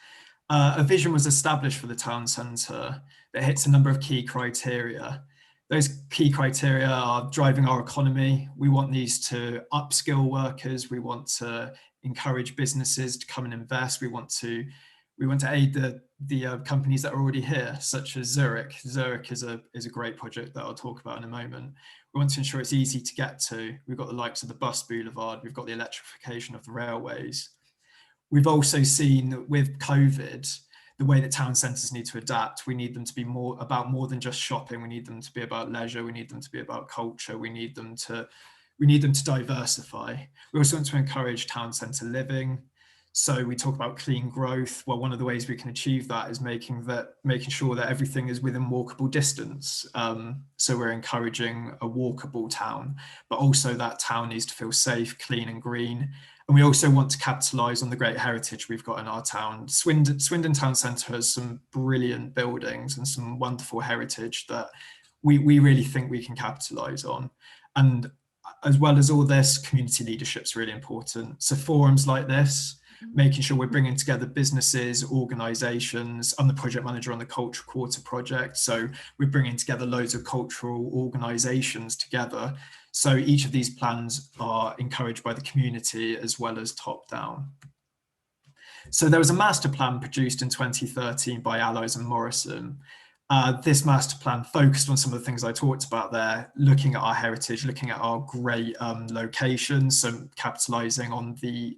J: A vision was established for the town centre that hits a number of key criteria. Those key criteria are driving our economy. We want these to upskill workers. We want to encourage businesses to come and invest. We want to aid the companies that are already here, such as Zurich. Zurich is a great project that I'll talk about in a moment. We want to ensure it's easy to get to. We've got the likes of the bus boulevard. We've got the electrification of the railways. We've also seen that with COVID, the way that town centres need to adapt, we need them to be more than just shopping. We need them to be about leisure. We need them to be about culture. We need them to diversify. We also want to encourage town centre living. So we talk about clean growth. Well, one of the ways we can achieve that is making sure that everything is within walkable distance. So we're encouraging a walkable town, but also that town needs to feel safe, clean and green. And we also want to capitalise on the great heritage we've got in our town. Swindon Town Centre has some brilliant buildings and some wonderful heritage that we really think we can capitalise on. And as well as all this, community leadership is really important. So forums like this, making sure we're bringing together businesses, organisations. I'm the project manager on the Culture Quarter project. So we're bringing together loads of cultural organisations together. So each of these plans are encouraged by the community as well as top down. So there was a master plan produced in 2013 by Allies and Morrison. This master plan focused on some of the things I talked about there, looking at our heritage, looking at our great locations, so capitalising on the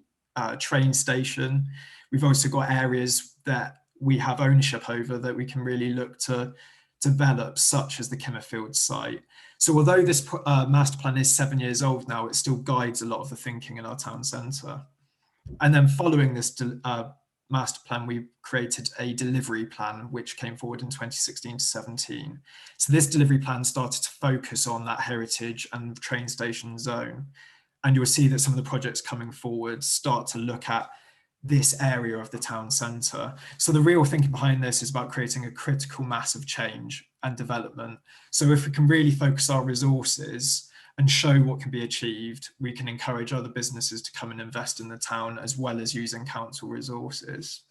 J: train station. We've also got areas that we have ownership over that we can really look to develop, such as the Kimmerfield site. So although this master plan is 7 years old now, it still guides a lot of the thinking in our town centre. And then following this master plan, we created a delivery plan, which came forward in 2016 to 17. So this delivery plan started to focus on that heritage and train station zone. And you'll see that some of the projects coming forward start to look at this area of the town centre. So the real thinking behind this is about creating a critical mass of change and development. So if we can really focus our resources and show what can be achieved, we can encourage other businesses to come and invest in the town, as well as using council resources.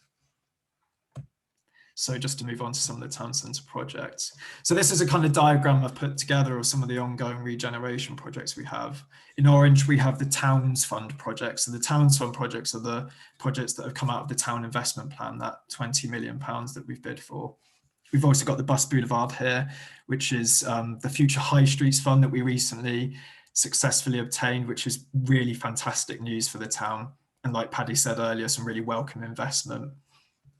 J: So just to move on to some of the town centre projects. So this is a kind of diagram I've put together of some of the ongoing regeneration projects we have. In orange, we have the Townsfont projects. So the Townsfont projects are the projects that have come out of the town investment plan, that £20 million that we've bid for. We've also got the bus boulevard here, which is the Future High Streets Fund that we recently successfully obtained, which is really fantastic news for the town. And like Paddy said earlier, some really welcome investment.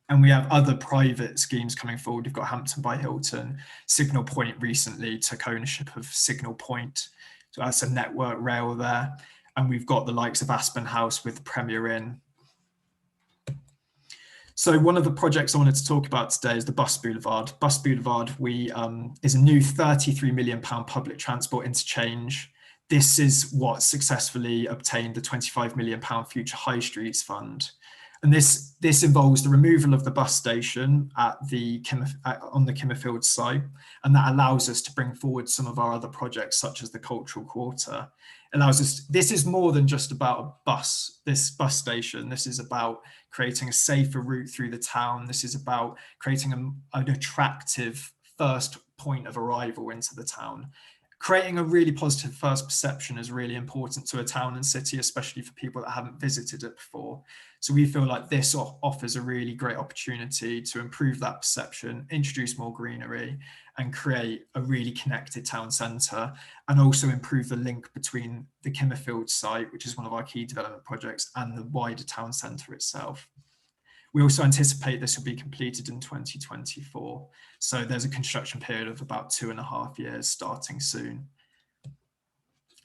J: And we have other private schemes coming forward. We've got Hampton by Hilton. Signal Point recently took ownership of Signal Point, So that's a network rail there. And we've got the likes of Aspen House with the Premier Inn. So one of the projects I wanted to talk about today is the Bus Boulevard. Bus Boulevard is a new £33 million public transport interchange. This is what successfully obtained the £25 million Future High Streets Fund. And this involves the removal of the bus station at on the Kimmerfield site, and that allows us to bring forward some of our other projects, such as the Cultural Quarter. This is more than just about this bus station. This is about creating a safer route through the town. This is about creating an attractive first point of arrival into the town. Creating a really positive first perception is really important to a town and city, especially for people that haven't visited it before. So we feel like this offers a really great opportunity to improve that perception, introduce more greenery, and create a really connected town centre, and also improve the link between the Kimmerfield site, which is one of our key development projects, and the wider town centre itself. We also anticipate this will be completed in 2024. So there's a construction period of about 2.5 years starting soon.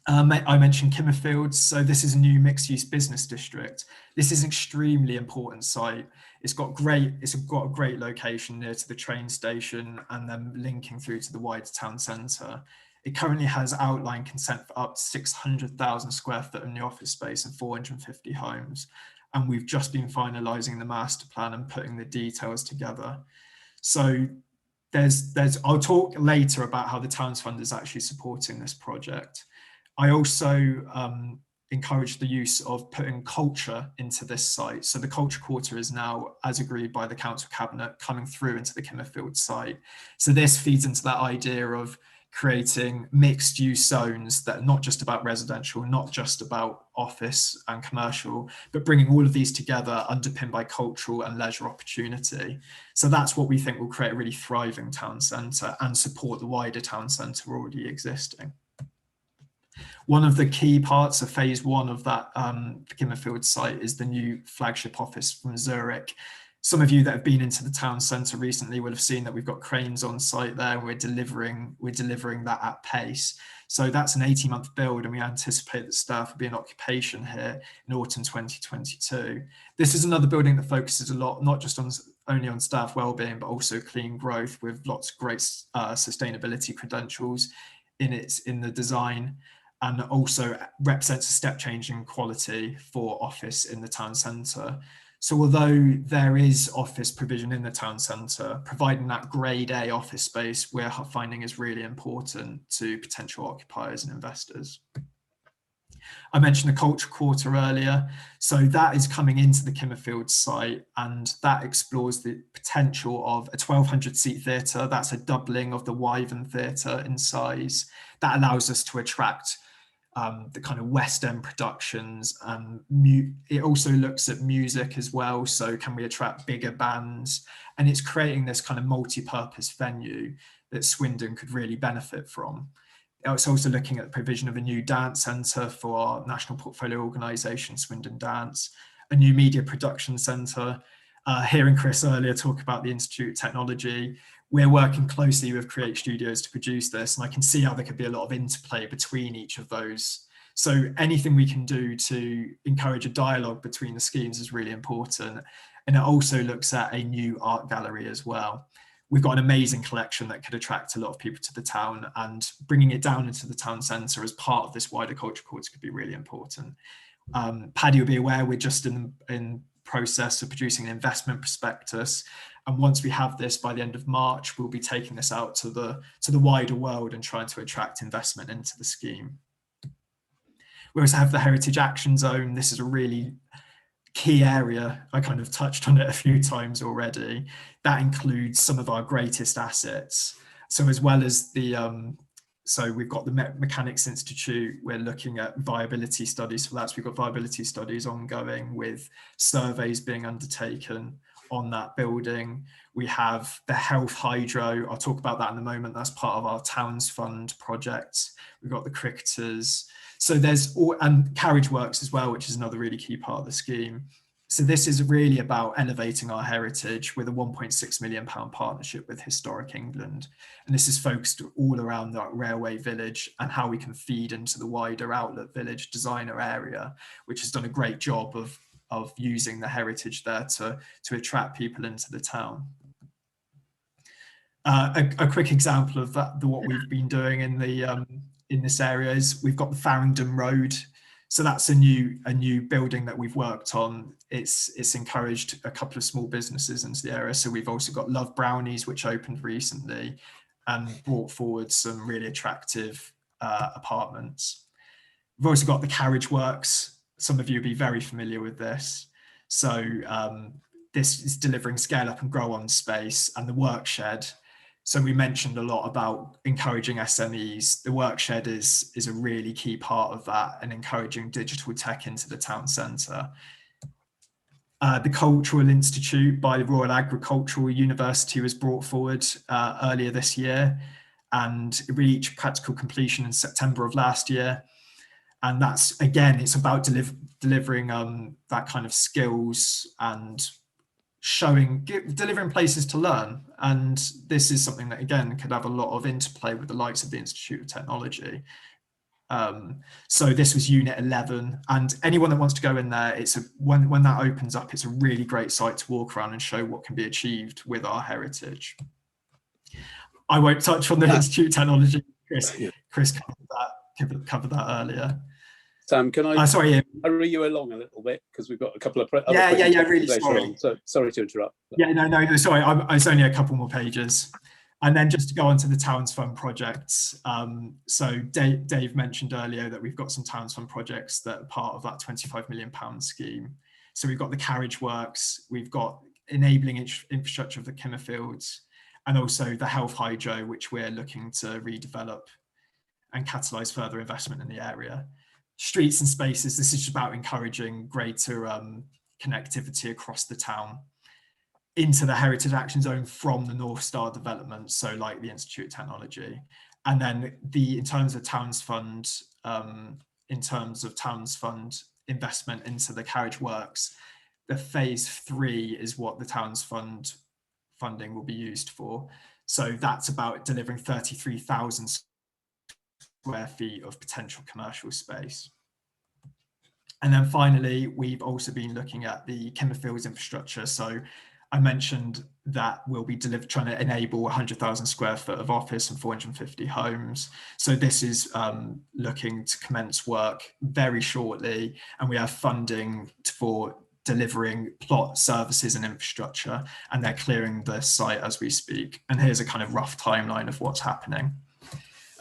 J: I mentioned Kimmerfield. So this is a new mixed-use business district. This is an extremely important site. It's got a great location near to the train station and then linking through to the wider town centre. It currently has outline consent for up to 600,000 square foot of new office space and 450 homes. And we've just been finalising the master plan and putting the details together. So I'll talk later about how the Towns Fund is actually supporting this project. I also encourage the use of putting culture into this site. So the Culture Quarter is now, as agreed by the Council Cabinet, coming through into the Kimmerfield site. So this feeds into that idea of creating mixed use zones that are not just about residential, not just about office and commercial, but bringing all of these together underpinned by cultural and leisure opportunity. So that's what we think will create a really thriving town centre and support the wider town centre already existing. One of the key parts of phase 1 of that Kimmerfield site is the new flagship office from Zurich. Some of you that have been into the town centre recently will have seen that we've got cranes on site there, and we're delivering that at pace. So that's an 18-month build, and we anticipate that staff will be in occupation here in autumn 2022. This is another building that focuses a lot, not just only on staff wellbeing, but also clean growth, with lots of great sustainability credentials in the design, and also represents a step change in quality for office in the town centre. So although there is office provision in the town centre, providing that grade A office space we're finding is really important to potential occupiers and investors. I mentioned the Culture Quarter earlier. So that is coming into the Kimmerfield site, and that explores the potential of a 1,200 seat theatre. That's a doubling of the Wyvern Theatre in size. That allows us to attract the kind of West End productions. It also looks at music as well. So can we attract bigger bands? And it's creating this kind of multi-purpose venue that Swindon could really benefit from. It's also looking at the provision of a new dance centre for our national portfolio organisation, Swindon Dance, a new media production centre. Hearing Chris earlier talk about the Institute of Technology, we're working closely with Create Studios to produce this, and I can see how there could be a lot of interplay between each of those. So anything we can do to encourage a dialogue between the schemes is really important. And it also looks at a new art gallery as well. We've got an amazing collection that could attract a lot of people to the town, and bringing it down into the town centre as part of this wider culture quarter could be really important. Paddy will be aware we're just in process of producing an investment prospectus, and once we have this by the end of March, we'll be taking this out to the wider world and trying to attract investment into the scheme. We also have the Heritage Action Zone. This is a really key area. I kind of touched on it a few times already. That includes some of our greatest assets. So as well as so we've got the Mechanics Institute, we're looking at viability studies for that. So we've got viability studies ongoing with surveys being undertaken on that building. We have the Health Hydro. I'll talk about that in a moment. That's part of our Townsfont project. We've got the cricketers. So there's and carriage works as well, which is another really key part of the scheme. So this is really about elevating our heritage with a £1.6 million partnership with Historic England. And this is focused all around that railway village and how we can feed into the wider outlet village designer area, which has done a great job of using the heritage there to attract people into the town. A quick example of that, what we've been doing in this area is we've got the Farringdon Road. So that's a new building that we've worked on. It's encouraged a couple of small businesses into the area. So we've also got Love Brownies, which opened recently and brought forward some really attractive apartments. We've also got the Carriage Works. Some of you will be very familiar with this. So this is delivering scale up and grow on space, and the Workshed. So we mentioned a lot about encouraging SMEs. The Workshed is a really key part of that, and encouraging digital tech into the town centre. The Cultural Institute by the Royal Agricultural University was brought forward earlier this year, and it reached practical completion in September of last year. And that's, again, it's about delivering that kind of skills and delivering places to learn. And this is something that, again, could have a lot of interplay with the likes of the Institute of Technology. So this was Unit 11, and anyone that wants to go in there, when that opens up, it's a really great site to walk around and show what can be achieved with our heritage. I won't touch on the Institute of Technology. Chris covered that earlier.
B: Sam, can I hurry you along a little bit, because we've got a couple of
J: really sorry.
B: So sorry to interrupt.
J: Yeah, no, sorry. It's only a couple more pages. And then just to go on to the Townsfont projects. So Dave mentioned earlier that we've got some Townsfont projects that are part of that £25 million scheme. So we've got the Carriage Works, we've got enabling infrastructure of the Kimmerfields, and also the Health Hydro, which we're looking to redevelop and catalyse further investment in the area. Streets and spaces, this is about encouraging greater connectivity across the town into the Heritage Action Zone from the North Star development, so like the Institute of Technology. And then in terms of Townsfont investment into the Carriage Works, the phase 3 is what the Townsfont funding will be used for. So that's about delivering 33,000 square feet of potential commercial space. And then finally, we've also been looking at the Kimmerfields infrastructure. So I mentioned that we'll be trying to enable 100,000 square foot of office and 450 homes. So this is looking to commence work very shortly, and we have funding for delivering plot services and infrastructure, and they're clearing the site as we speak. And here's a kind of rough timeline of what's happening.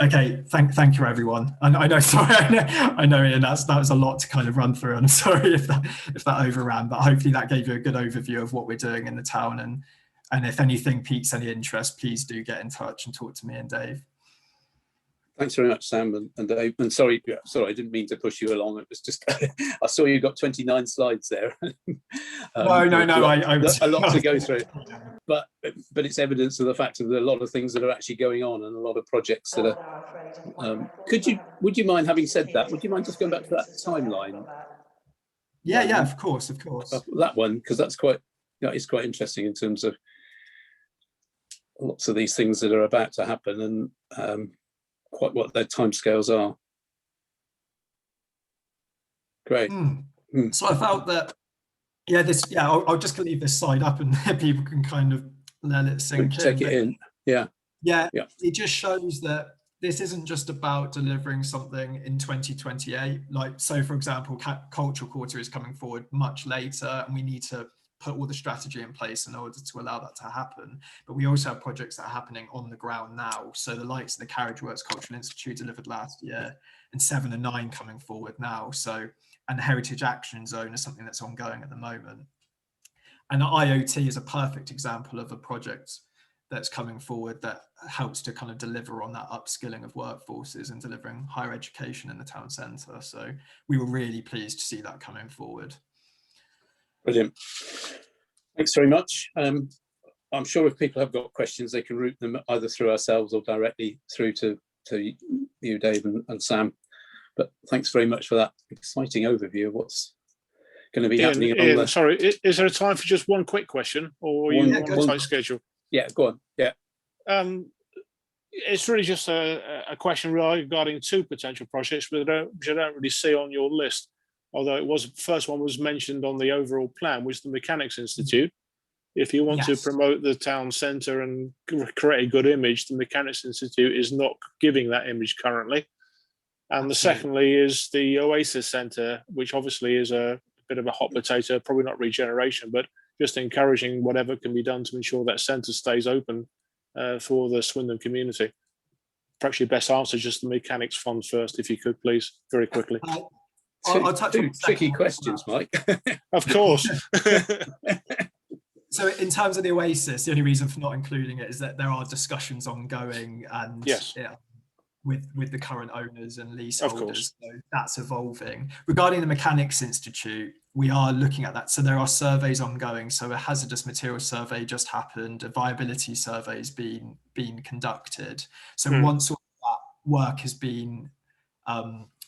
J: Okay, thank you, everyone. And I know, sorry, I know, Ian, that was a lot to kind of run through, and I'm sorry if that overran, but hopefully that gave you a good overview of what we're doing in the town. And if anything piques any interest, please do get in touch and talk to me and Dave.
B: Thanks very much, Sam and Dave. And sorry, I didn't mean to push you along. It was just I saw you got 29 slides there.
J: No, I
B: a lot to go through. But it's evidence of the fact that there are a lot of things that are actually going on, and a lot of projects that are. Would you mind, having said that, would you mind just going back to that timeline?
J: Yeah, of course.
B: That one, because it's quite interesting in terms of lots of these things that are about to happen, and quite what their timescales are. Great.
J: So I felt that, I'll just leave this slide up, and people can kind of let it sink in.
B: Take it in. Yeah.
J: It just shows that this isn't just about delivering something in 2028. So for example, Cultural Quarter is coming forward much later, and we need to put all the strategy in place in order to allow that to happen. But we also have projects that are happening on the ground now. So the likes of the Carriage Works Cultural Institute delivered last year, and 7 and 9 coming forward now. So, and the Heritage Action Zone is something that's ongoing at the moment. And the IoT is a perfect example of a project that's coming forward that helps to kind of deliver on that upskilling of workforces and delivering higher education in the town centre. So we were really pleased to see that coming forward.
B: Brilliant. Thanks very much. I'm sure if people have got questions, they can route them either through ourselves or directly through to you, Dave and Sam. But thanks very much for that exciting overview of what's going to be
F: Ian,
B: happening on
F: Ian,
B: the...
F: sorry, is there a time for just one quick question, or are you on a tight schedule?
B: Yeah, go on. Yeah.
F: It's really just a question regarding two potential projects, which I don't really see on your list. Although it was, first one was mentioned on the overall plan, which is the Mechanics Institute. If you want to promote the town centre and create a good image, the Mechanics Institute is not giving that image currently. And the secondly is the Oasis Centre, which obviously is a bit of a hot potato, probably not regeneration, but just encouraging whatever can be done to ensure that centre stays open for the Swindon community. Perhaps your best answer is just the Mechanics Fund first, if you could, please, very quickly.
J: I'll touch on
B: tricky questions, Mike.
F: Of course.
J: So in terms of the Oasis, the only reason for not including it is that there are discussions ongoing and with the current owners and leaseholders. So that's evolving. Regarding the Mechanics Institute, we are looking at that. So there are surveys ongoing. So a hazardous materials survey just happened. A viability survey has been conducted. So once all that work has been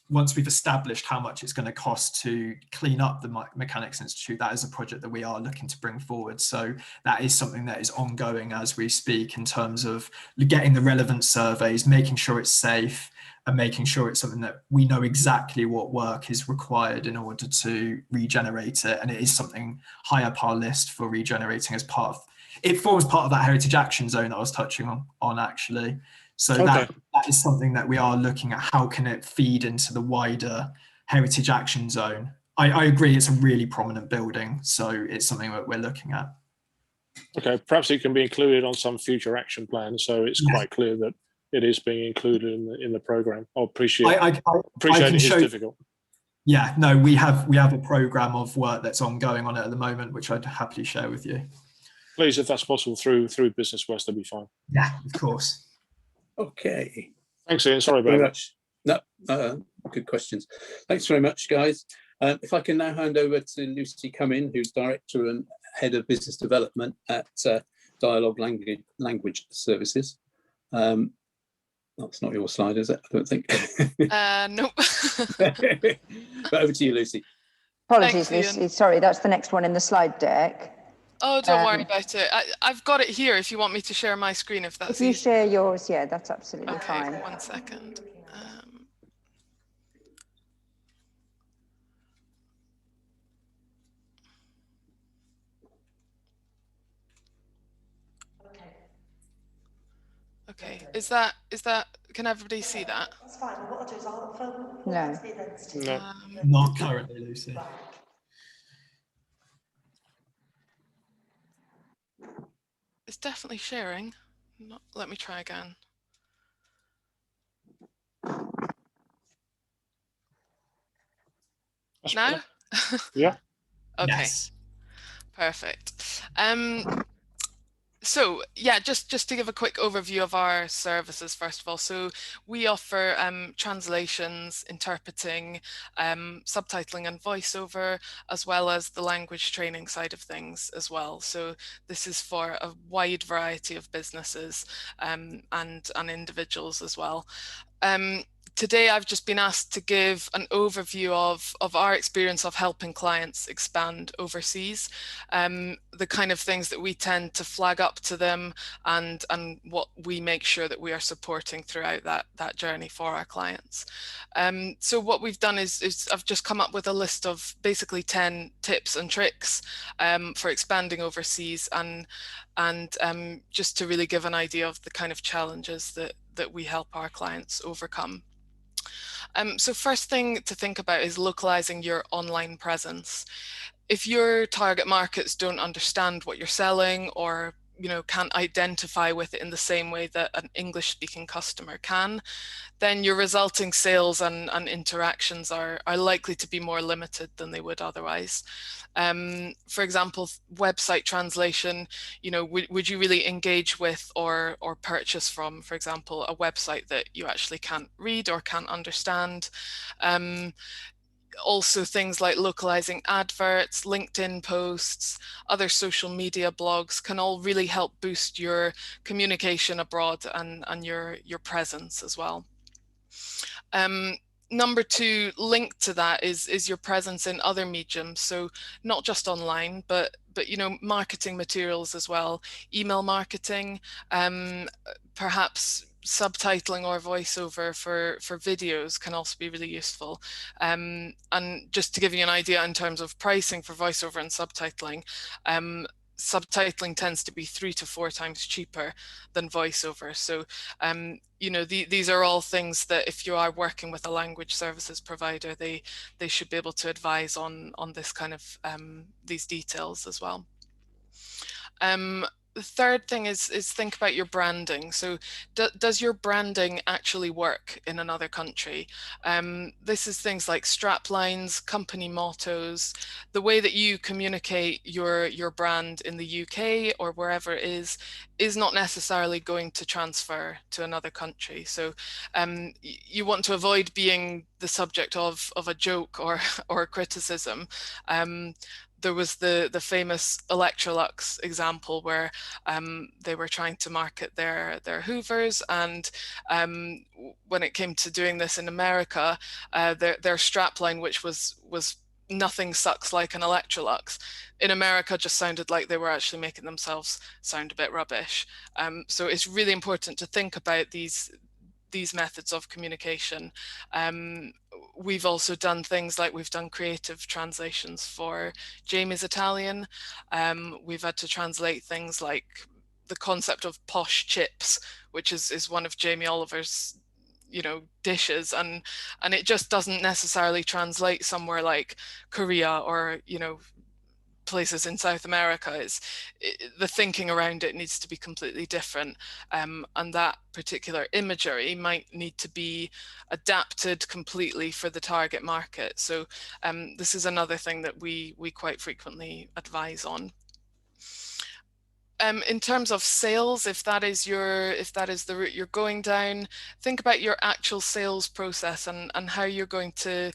J: once we've established how much it's going to cost to clean up the Mechanics Institute, that is a project that we are looking to bring forward. So that is something that is ongoing as we speak in terms of getting the relevant surveys, making sure it's safe and making sure it's something that we know exactly what work is required in order to regenerate it. And it is something high up our list for regenerating as part of, it forms part of that heritage action zone that I was touching on actually. So that is something that we are looking at. How can it feed into the wider heritage action zone? I agree, it's a really prominent building, so it's something that we're looking at. Okay,
F: perhaps it can be included on some future action plan, so it's quite clear that it is being included in the program. I appreciate it is difficult.
J: Yeah, no, we have a program of work that's ongoing on it at the moment, which I'd happily share with you.
F: Please, if that's possible, through Business West, that'd be fine.
J: Yeah, of course.
B: Okay.
F: Thanks, Ian. Sorry about that.
B: No, good questions. Thanks very much, guys. If I can now hand over to Lucy Cumming, who's Director and Head of Business Development at Dialogue Language Services. That's not your slide, is it? I don't think.
D: Nope.
B: But over to you, Lucy.
A: Apologies, Lucy. Sorry, that's the next one in the slide deck.
D: Oh, don't worry about it. I've got it here if you want me to share my screen, if that's
A: If you share yours, yeah, that's absolutely fine.
D: 1 second. Okay, is that, can everybody see that?
K: That's fine. What I'll do is I'll film.
J: No. Not currently, Lucy.
D: It's definitely sharing. Let me try again. Now?
F: Yeah.
D: Okay.
J: Yes.
D: Perfect. So yeah, just to give a quick overview of our services, first of all. So we offer translations, interpreting, subtitling and voiceover, as well as the language training side of things as well. So this is for a wide variety of businesses and individuals as well. Today, I've just been asked to give an overview of our experience of helping clients expand overseas, the kind of things that we tend to flag up to them, and what we make sure that we are supporting throughout that journey for our clients. So what we've done is I've just come up with a list of basically 10 tips and tricks for expanding overseas, and just to really give an idea of the kind of challenges that we help our clients overcome. So first thing to think about is localizing your online presence. If your target markets don't understand what you're selling, or can't identify with it in the same way that an English-speaking customer can, then your resulting sales and interactions are likely to be more limited than they would otherwise. For example, website translation, would you really engage with or purchase from, for example, a website that you actually can't read or can't understand? Also things like localizing adverts, LinkedIn posts, other social media blogs can all really help boost your communication abroad and your presence as well. Number two, linked to that is your presence in other mediums. So not just online, but you know, marketing materials as well, email marketing, perhaps subtitling or voiceover for videos can also be really useful. And just to give you an idea in terms of pricing for voiceover and subtitling, subtitling tends to be 3 to 4 times cheaper than voiceover. So, you know, these are all things that if you are working with a language services provider, they should be able to advise on this kind of these details as well. The third thing is think about your branding. So does your branding actually work in another country? This is things like straplines, company mottos, the way that you communicate your brand in the UK or wherever it is not necessarily going to transfer to another country. So you want to avoid being the subject of a joke or a criticism. There was the famous Electrolux example where they were trying to market their Hoovers, and when it came to doing this in America, their strapline, which was nothing sucks like an Electrolux, in America just sounded like they were actually making themselves sound a bit rubbish. So it's really important to think about these methods of communication. We've also done things like we've done creative translations for Jamie's Italian. We've had to translate things like the concept of posh chips, which is one of Jamie Oliver's, you know, dishes, and it just doesn't necessarily translate somewhere like Korea or, you know, places in South America. The thinking around it needs to be completely different, and that particular imagery might need to be adapted completely for the target market. So this is another thing that we quite frequently advise on. In terms of sales, if that is the route you're going down, think about your actual sales process and how you're going to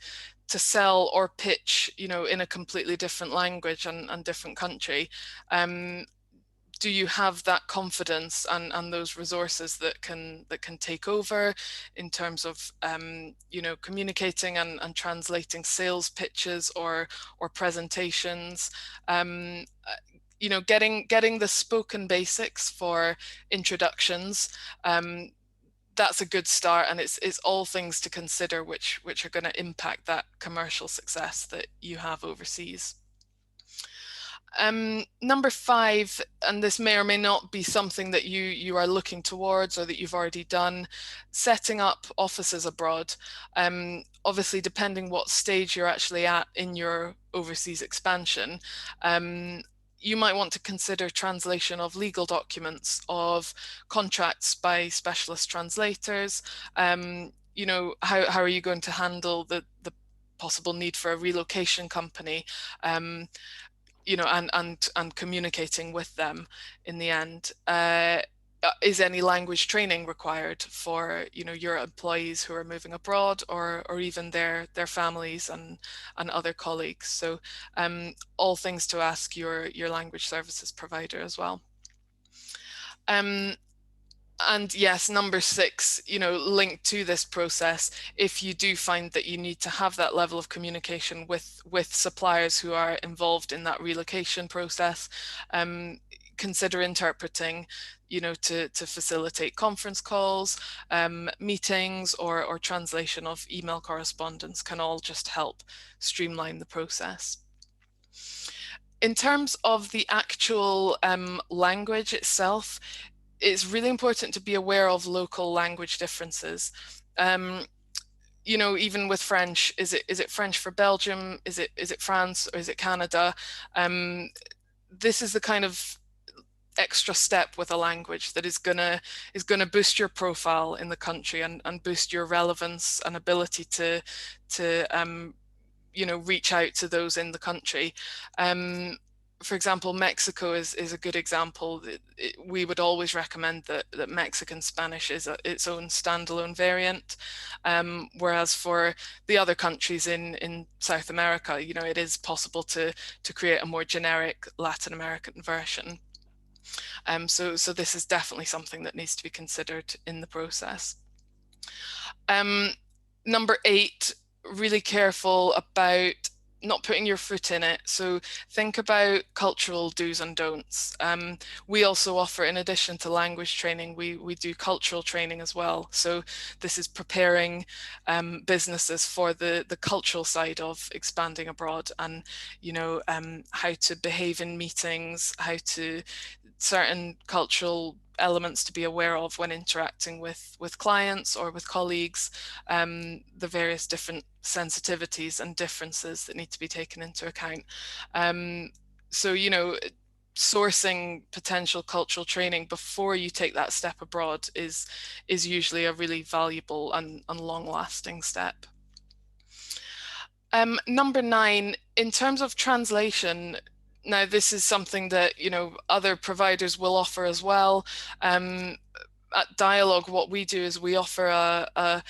D: sell or pitch, you know, in a completely different language and different country. Do you have that confidence and those resources that can take over in terms of you know, communicating and translating sales pitches or presentations? You know, getting the spoken basics for introductions, that's a good start, and it's all things to consider which are going to impact that commercial success that you have overseas. Number 5, and this may or may not be something that you are looking towards or that you've already done, setting up offices abroad. Obviously, depending what stage you're actually at in your overseas expansion, you might want to consider translation of legal documents, of contracts by specialist translators. You know, how are you going to handle the possible need for a relocation company? You know, and communicating with them in the end. Is any language training required for, you know, your employees who are moving abroad, or even their families and other colleagues? So all things to ask your language services provider as well. And yes, number 6, you know, linked to this process, if you do find that you need to have that level of communication with suppliers who are involved in that relocation process, consider interpreting, you know, to facilitate conference calls, meetings, or translation of email correspondence can all just help streamline the process. In terms of the actual language itself, it's really important to be aware of local language differences. You know, even with French, is it French for Belgium? Is it France, or is it Canada? This is the kind of extra step with a language that is gonna boost your profile in the country and boost your relevance and ability to you know, reach out to those in the country. For example, Mexico is a good example. We would always recommend that Mexican Spanish is its own standalone variant, whereas for the other countries in South America, you know, it is possible to create a more generic Latin American version. So this is definitely something that needs to be considered in the process. Number 8, really careful about not putting your foot in it. So think about cultural do's and don'ts. We also offer, in addition to language training, we do cultural training as well. So this is preparing businesses for the cultural side of expanding abroad, and how to behave in meetings, how to certain cultural elements to be aware of when interacting with clients or with colleagues, the various different sensitivities and differences that need to be taken into account. So, sourcing potential cultural training before you take that step abroad is usually a really valuable and long-lasting step. Number 9, in terms of translation, now this is something that other providers will offer as well. At Dialogue, what we do is we offer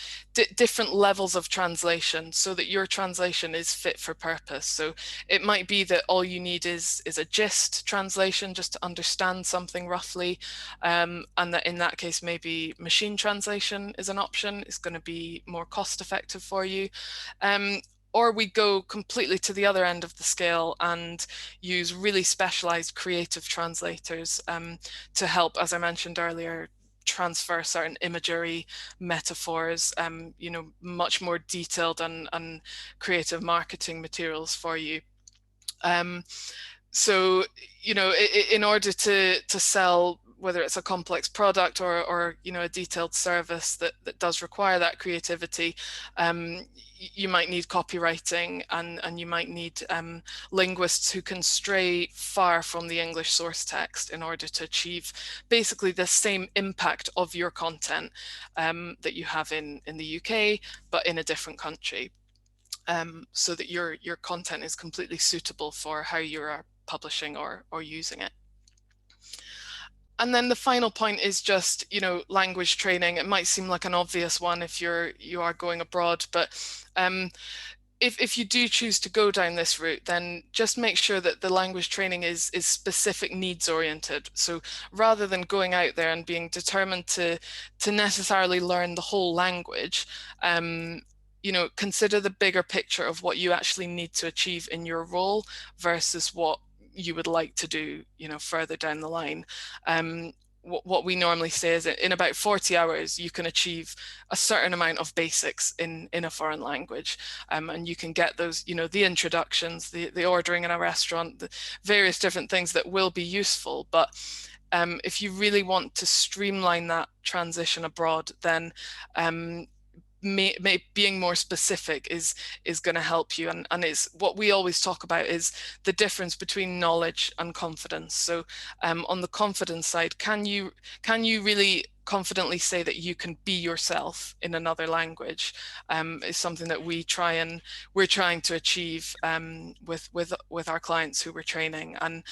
D: different levels of translation so that your translation is fit for purpose. So it might be that all you need is a gist translation just to understand something roughly, and that in that case maybe machine translation is an option. It's going to be more cost effective for you. Or we go completely to the other end of the scale and use really specialized creative translators to help, as I mentioned earlier, transfer certain imagery, metaphors, much more detailed and creative marketing materials for you. So, in order to sell, whether it's a complex product or a detailed service that does require that creativity, you might need copywriting, and you might need linguists who can stray far from the English source text in order to achieve basically the same impact of your content that you have in the UK, but in a different country, so that your content is completely suitable for how you are publishing or using it. And then the final point is just, language training. It might seem like an obvious one if you are going abroad, but if you do choose to go down this route, then just make sure that the language training is specific needs oriented. So rather than going out there and being determined to necessarily learn the whole language, consider the bigger picture of what you actually need to achieve in your role versus what you would like to do, further down the line. What we normally say is that in about 40 hours, you can achieve a certain amount of basics in a foreign language. And you can get those, the introductions, the ordering in a restaurant, the various different things that will be useful. But if you really want to streamline that transition abroad, then being more specific is going to help you, and it's what we always talk about is the difference between knowledge and confidence. So on the confidence side, can you really confidently say that you can be yourself in another language, is something that we're trying to achieve with our clients who we're training. And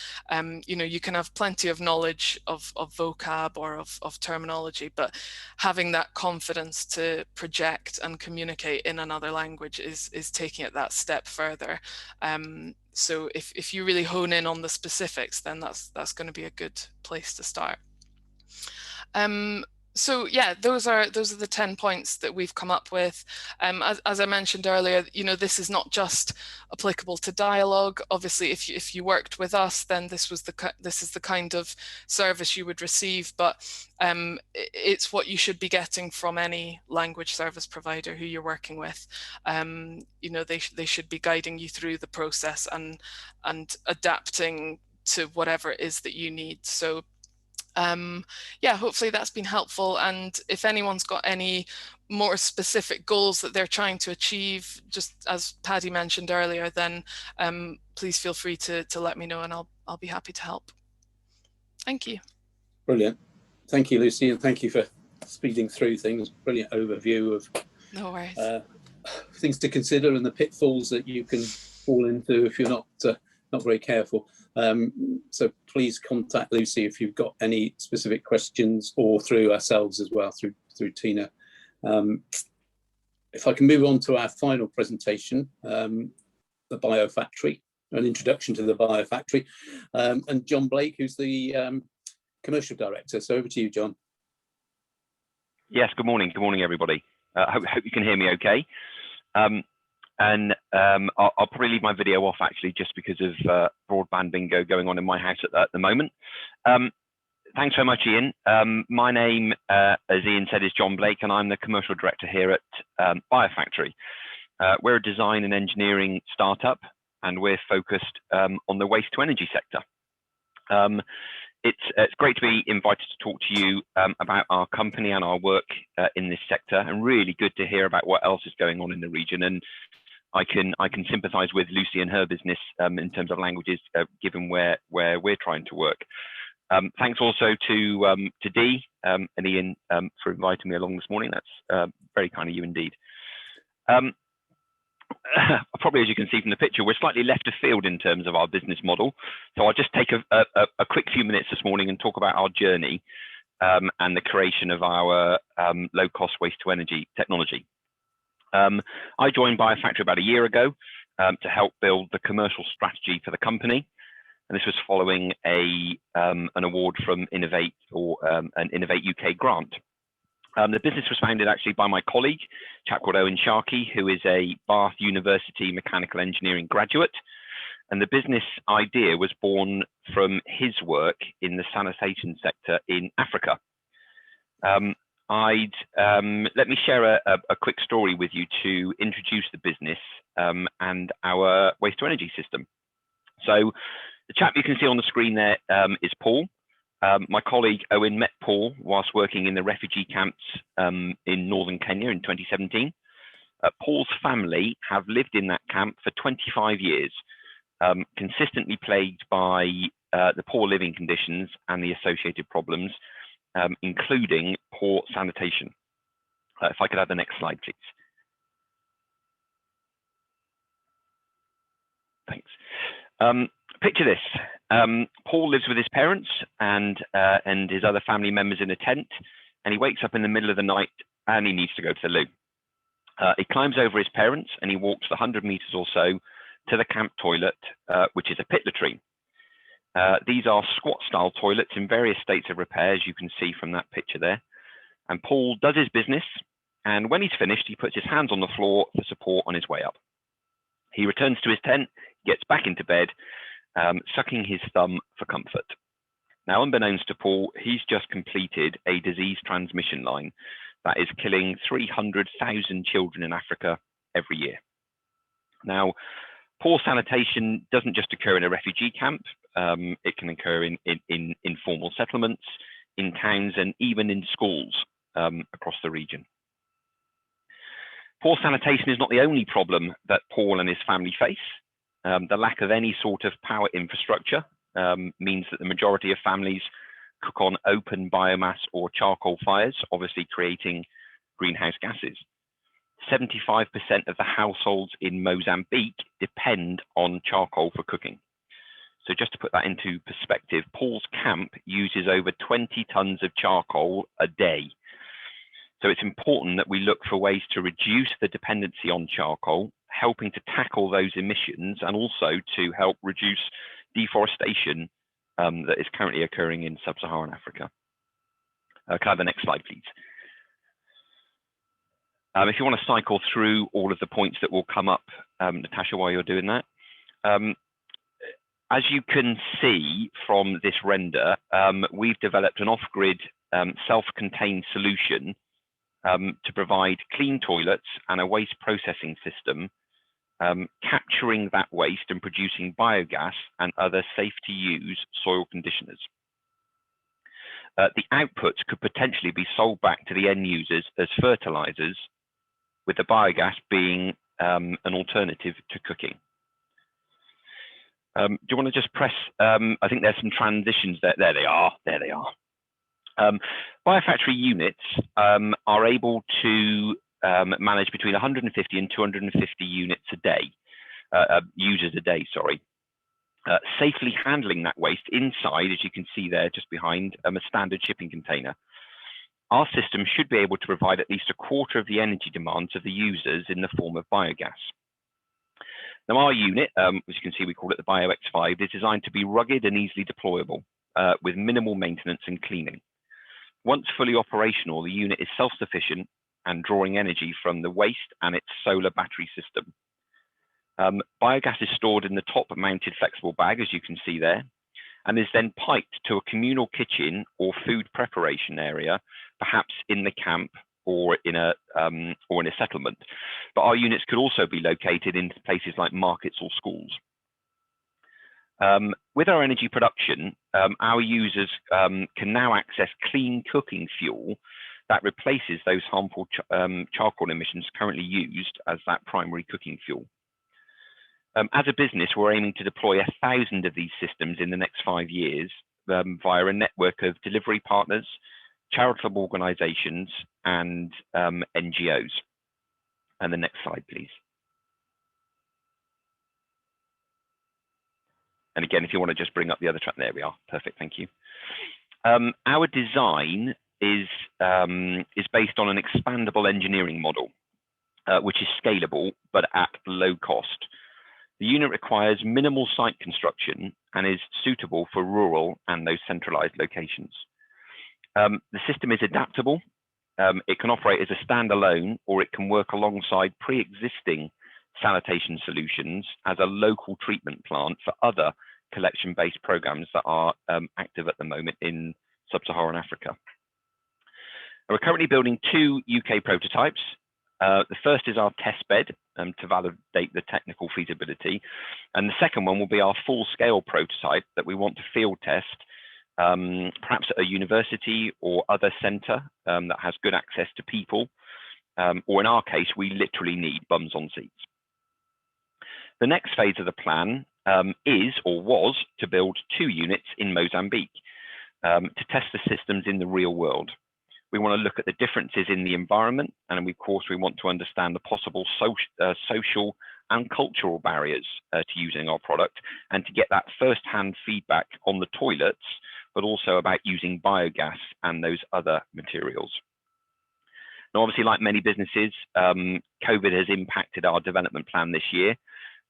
D: you can have plenty of knowledge of vocab or of terminology, but having that confidence to project and communicate in another language is taking it that step further. So if you really hone in on the specifics, then that's going to be a good place to start. So yeah, those are the 10 points that we've come up with. As I mentioned earlier, this is not just applicable to Dialogue. Obviously, if you worked with us, then this is the kind of service you would receive. But it's what you should be getting from any language service provider who you're working with. They should be guiding you through the process and adapting to whatever it is that you need. So yeah, hopefully that's been helpful. And if anyone's got any more specific goals that they're trying to achieve, just as Paddy mentioned earlier, then please feel free to let me know, and I'll be happy to help. Thank you. Brilliant.
B: Thank you, Lucy, and thank you for speeding through things. Brilliant overview of
D: no worries.
B: Things to consider and the pitfalls that you can fall into if you're not very careful. So please contact Lucy if you've got any specific questions, or through ourselves as well, through Tina. If I can move on to our final presentation, the Biofactory, an introduction to the Biofactory, and John Blake, who's the commercial director. So over to you, John.
L: Yes, good morning. Good morning, everybody. Hope you can hear me okay. I'll probably leave my video off actually, just because of broadband bingo going on in my house at the moment. Thanks very much, Ian. My name, as Ian said, is John Blake, and I'm the commercial director here at Biofactory. We're a design and engineering startup, and we're focused on the waste to energy sector. It's great to be invited to talk to you about our company and our work in this sector, and really good to hear about what else is going on in the region. And I can sympathise with Lucy and her business in terms of languages, given where we're trying to work. Thanks also to Dee and Ian for inviting me along this morning. That's very kind of you indeed. Probably, as you can see from the picture, we're slightly left of field in terms of our business model. So I'll just take a quick few minutes this morning and talk about our journey and the creation of our low-cost waste-to-energy technology. I joined Biofactory about a year ago to help build the commercial strategy for the company. And this was following an award from Innovate, or an Innovate UK grant. The business was founded actually by my colleague, a chap called Owen Sharkey, who is a Bath University mechanical engineering graduate. And the business idea was born from his work in the sanitation sector in Africa. Let me share a quick story with you to introduce the business and our waste to energy system. So the chap you can see on the screen there is Paul. My colleague Owen met Paul whilst working in the refugee camps in northern Kenya in 2017. Paul's family have lived in that camp for 25 years, consistently plagued by the poor living conditions and the associated problems, including poor sanitation. If I could have the next slide, please. Thanks. Picture this. Paul lives with his parents and his other family members in a tent, and he wakes up in the middle of the night and he needs to go to the loo. He climbs over his parents and he walks the 100 meters or so to the camp toilet, which is a pit latrine. These are squat-style toilets in various states of repair, as you can see from that picture there. And Paul does his business, and when he's finished, he puts his hands on the floor for support on his way up. He returns to his tent, gets back into bed, sucking his thumb for comfort. Now, unbeknownst to Paul, he's just completed a disease transmission line that is killing 300,000 children in Africa every year. Now, poor sanitation doesn't just occur in a refugee camp. It can occur in informal settlements, in towns, and even in schools across the region. Poor sanitation is not the only problem that Paul and his family face. The lack of any sort of power infrastructure means that the majority of families cook on open biomass or charcoal fires, obviously creating greenhouse gases. 75% of the households in Mozambique depend on charcoal for cooking. So just to put that into perspective, Paul's camp uses over 20 tons of charcoal a day. So it's important that we look for ways to reduce the dependency on charcoal, helping to tackle those emissions, and also to help reduce deforestation that is currently occurring in sub-Saharan Africa. Can I have the next slide, please? If you want to cycle through all of the points that will come up, Natasha, while you're doing that. As you can see from this render, we've developed an off-grid self-contained solution to provide clean toilets and a waste processing system, capturing that waste and producing biogas and other safe-to-use soil conditioners. The outputs could potentially be sold back to the end users as fertilizers, with the biogas being an alternative to cooking. Do you want to just press, I think there's some transitions there. There they are, there they are. Biofactory units are able to manage between 150 and 250 units a day, users a day, sorry. Safely handling that waste inside, as you can see there just behind, a standard shipping container. Our system should be able to provide at least a quarter of the energy demands of the users in the form of biogas. Now, our unit, as you can see, we call it the Bio X5, is designed to be rugged and easily deployable with minimal maintenance and cleaning. Once fully operational, the unit is self-sufficient and drawing energy from the waste and its solar battery system. Biogas is stored in the top mounted flexible bag, as you can see there, and is then piped to a communal kitchen or food preparation area, perhaps in the camp or in a settlement. But our units could also be located in places like markets or schools. With our energy production, our users can now access clean cooking fuel that replaces those harmful charcoal emissions currently used as that primary cooking fuel. As a business, we're aiming to deploy 1,000 of these systems in the next 5 years via a network of delivery partners, charitable organisations, and NGOs. And the next slide, please. And again, if you want to just bring up the other track, there we are. Perfect, thank you. Our design is based on an expandable engineering model, which is scalable but at low cost. The unit requires minimal site construction and is suitable for rural and those centralized locations. The system is adaptable. It can operate as a standalone, or it can work alongside pre-existing sanitation solutions as a local treatment plant for other collection-based programs that are active at the moment in sub-Saharan Africa. We're currently building 2 UK prototypes. The first is our test bed to validate the technical feasibility. And the second one will be our full-scale prototype that we want to field test, perhaps at a university or other centre that has good access to people, or in our case, we literally need bums on seats. The next phase of the plan is, or was, to build 2 units in Mozambique to test the systems in the real world. We want to look at the differences in the environment, and of course, we want to understand the possible social and cultural barriers to using our product, and to get that first-hand feedback on the toilets, but also about using biogas and those other materials. Now, obviously, like many businesses, COVID has impacted our development plan this year,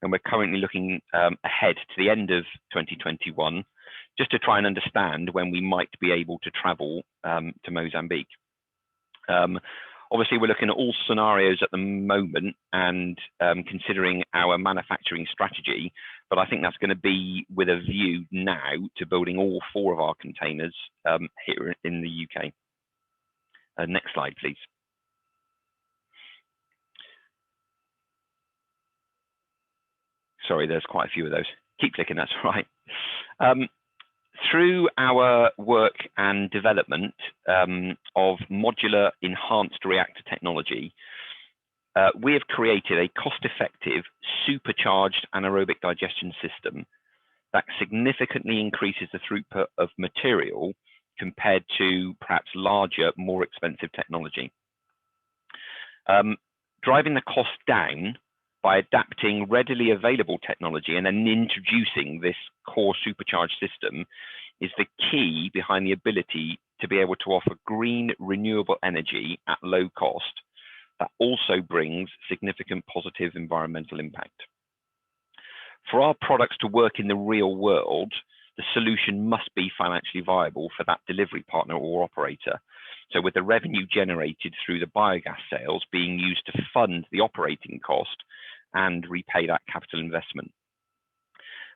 L: and we're currently looking ahead to the end of 2021, just to try and understand when we might be able to travel to Mozambique. Obviously, we're looking at all scenarios at the moment and considering our manufacturing strategy, but I think that's going to be with a view now to building all 4 of our containers here in the UK. Next slide, please. Sorry, there's quite a few of those. Keep clicking, that's all right. Through our work and development of modular enhanced reactor technology, we have created a cost-effective supercharged anaerobic digestion system that significantly increases the throughput of material compared to perhaps larger, more expensive technology. Driving the cost down by adapting readily available technology and then introducing this core supercharged system is the key behind the ability to be able to offer green renewable energy at low cost that also brings significant positive environmental impact. For our products to work in the real world, the solution must be financially viable for that delivery partner or operator. So with the revenue generated through the biogas sales being used to fund the operating cost and repay that capital investment.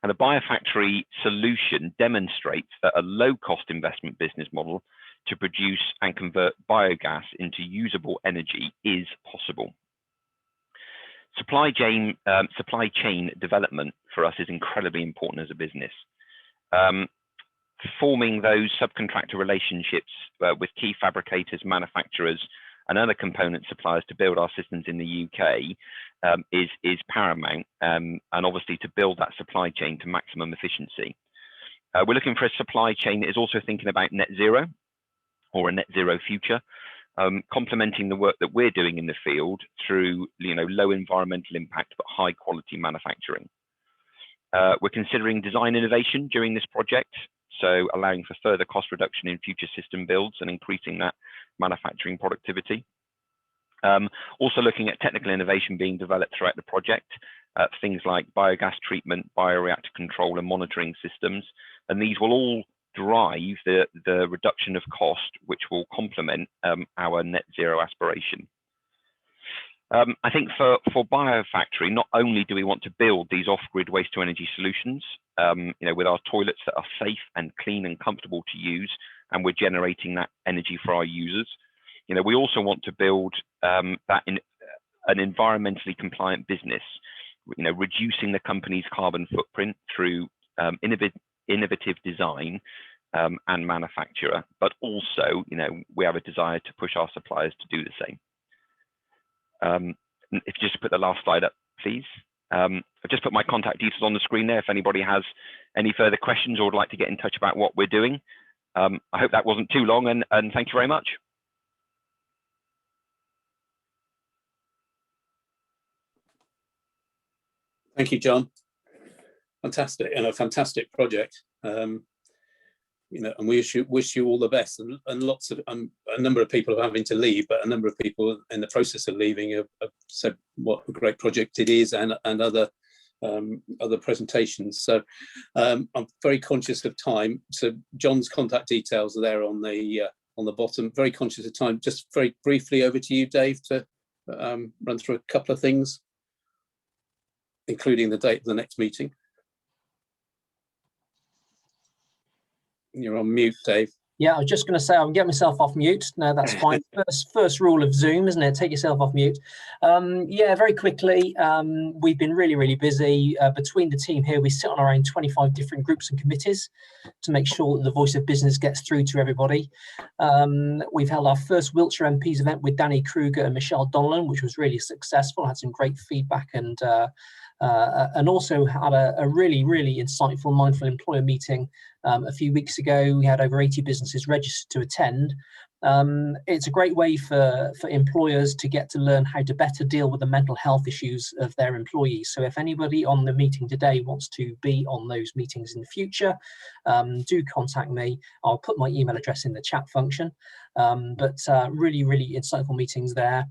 L: And the Biofactory solution demonstrates that a low-cost investment business model to produce and convert biogas into usable energy is possible. Supply chain development for us is incredibly important as a business. Forming those subcontractor relationships with key fabricators, manufacturers, and other component suppliers to build our systems in the UK is paramount, and obviously to build that supply chain to maximum efficiency. We're looking for a supply chain that is also thinking about net zero or a net zero future, complementing the work that we're doing in the field through low environmental impact but high quality manufacturing. We're considering design innovation during this project, so allowing for further cost reduction in future system builds and increasing that manufacturing productivity. Also looking at technical innovation being developed throughout the project, things like biogas treatment, bioreactor control and monitoring systems, and these will all drive the reduction of cost, which will complement our net zero aspiration. I think for Biofactory, not only do we want to build these off-grid waste-to-energy solutions, with our toilets that are safe and clean and comfortable to use, and we're generating that energy for our users. We also want to build that in an environmentally compliant business, reducing the company's carbon footprint through innovative design and manufacture, but also, we have a desire to push our suppliers to do the same. If you just put the last slide up, please. I've just put my contact details on the screen there if anybody has any further questions or would like to get in touch about what we're doing. I hope that wasn't too long, and thank you very much.
B: Thank you, John. Fantastic, and a fantastic project. And we wish you all the best. And lots of a number of people are having to leave, but a number of people in the process of leaving have said what a great project it is, and other presentations. So I'm very conscious of time. So John's contact details are there on the bottom. Very conscious of time. Just very briefly over to you, Dave, to run through a couple of things, including the date of the next meeting. You're on mute, Dave.
M: Yeah, I was just going to say I'll get myself off mute. No, that's fine. First rule of Zoom, isn't it? Take yourself off mute. Yeah, very quickly. We've been really busy. Between the team here, we sit on our own 25 different groups and committees to make sure that the voice of business gets through to everybody. We've held our first Wiltshire MPs event with Danny Kruger and Michelle Donnellan, which was really successful. Had some great feedback, and also had a really insightful mindful employer meeting a few weeks ago. We had over 80 businesses registered to attend. It's a great way for employers to get to learn how to better deal with the mental health issues of their employees. So if anybody on the meeting today wants to be on those meetings in the future, do contact me. I'll put my email address in the chat function. But really insightful meetings there.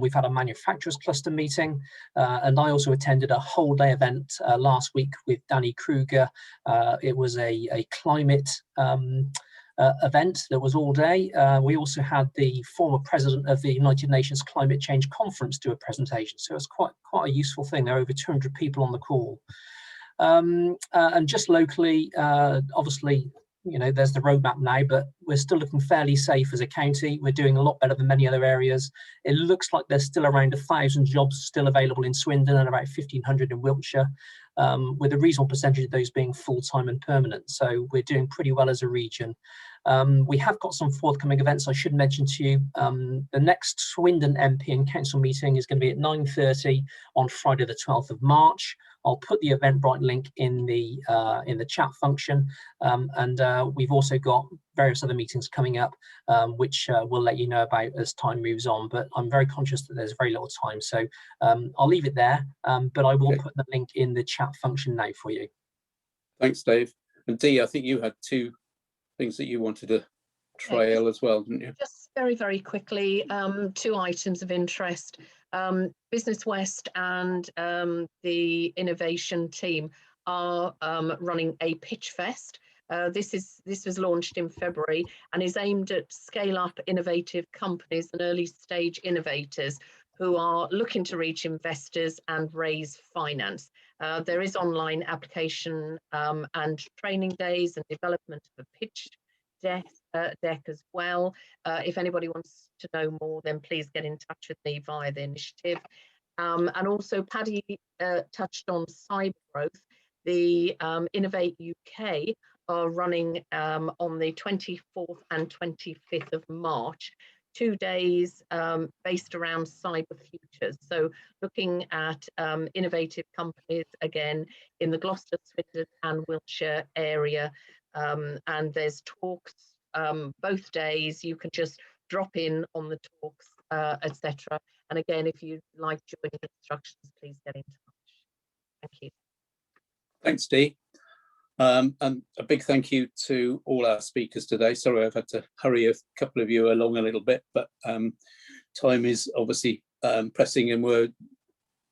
M: We've had a manufacturers cluster meeting, and I also attended a whole day event last week with Danny Kruger. It was a climate event that was all day. We also had the former president of the United Nations Climate Change Conference do a presentation, so it's quite a useful thing. There are over 200 people on the call. And just locally, obviously, there's the roadmap now, but we're still looking fairly safe as a county. We're doing a lot better than many other areas. It looks like there's still around 1,000 jobs still available in Swindon and about 1,500 in Wiltshire, with a reasonable percentage of those being full-time and permanent. So we're doing pretty well as a region. We have got some forthcoming events I should mention to you. The next Swindon MP and Council meeting is going to be at 9:30 on Friday the 12th of March. I'll put the Eventbrite link in the chat function, and we've also got various other meetings coming up, which we'll let you know about as time moves on. But I'm very conscious that there's very little time, so I'll leave it there. But I will put the link in the chat function now for you.
B: Thanks, Dave. And Dee, I think you had two things that you wanted to trail as well, didn't you?
G: Just very quickly, two items of interest. Business West and the innovation team are running a pitch fest. This was launched in February and is aimed at scale up innovative companies and early stage innovators who are looking to reach investors and raise finance. There is online application and training days and development of a pitch deck as well. If anybody wants to know more, then please get in touch with me via the initiative. And also Paddy touched on cyber growth. The Innovate UK are running on the 24th and 25th of March, 2 days based around cyber futures. So looking at innovative companies again in the Gloucester, Swindon and Wiltshire area. And there's talks both days. You can just drop in on the talks, etc. And again, if you'd like joining instructions, please get in touch. Thank you.
B: Thanks, Dee. And a big thank you to all our speakers today. Sorry, I've had to hurry a couple of you along a little bit, but time is obviously pressing, and we're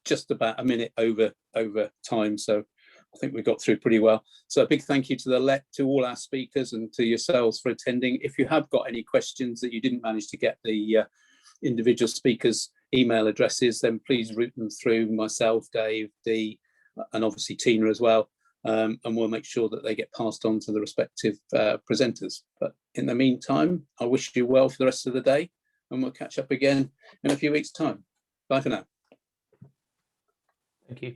B: just about a minute over time. So I think we got through pretty well. So a big thank you to all our speakers and to yourselves for attending. If you have got any questions that you didn't manage to get the individual speakers email addresses, then please route them through myself, Dave, Dee, and obviously Tina as well. And we'll make sure that they get passed on to the respective presenters. But in the meantime, I wish you well for the rest of the day, and we'll catch up again in a few weeks' time. Bye for now.
E: Thank you.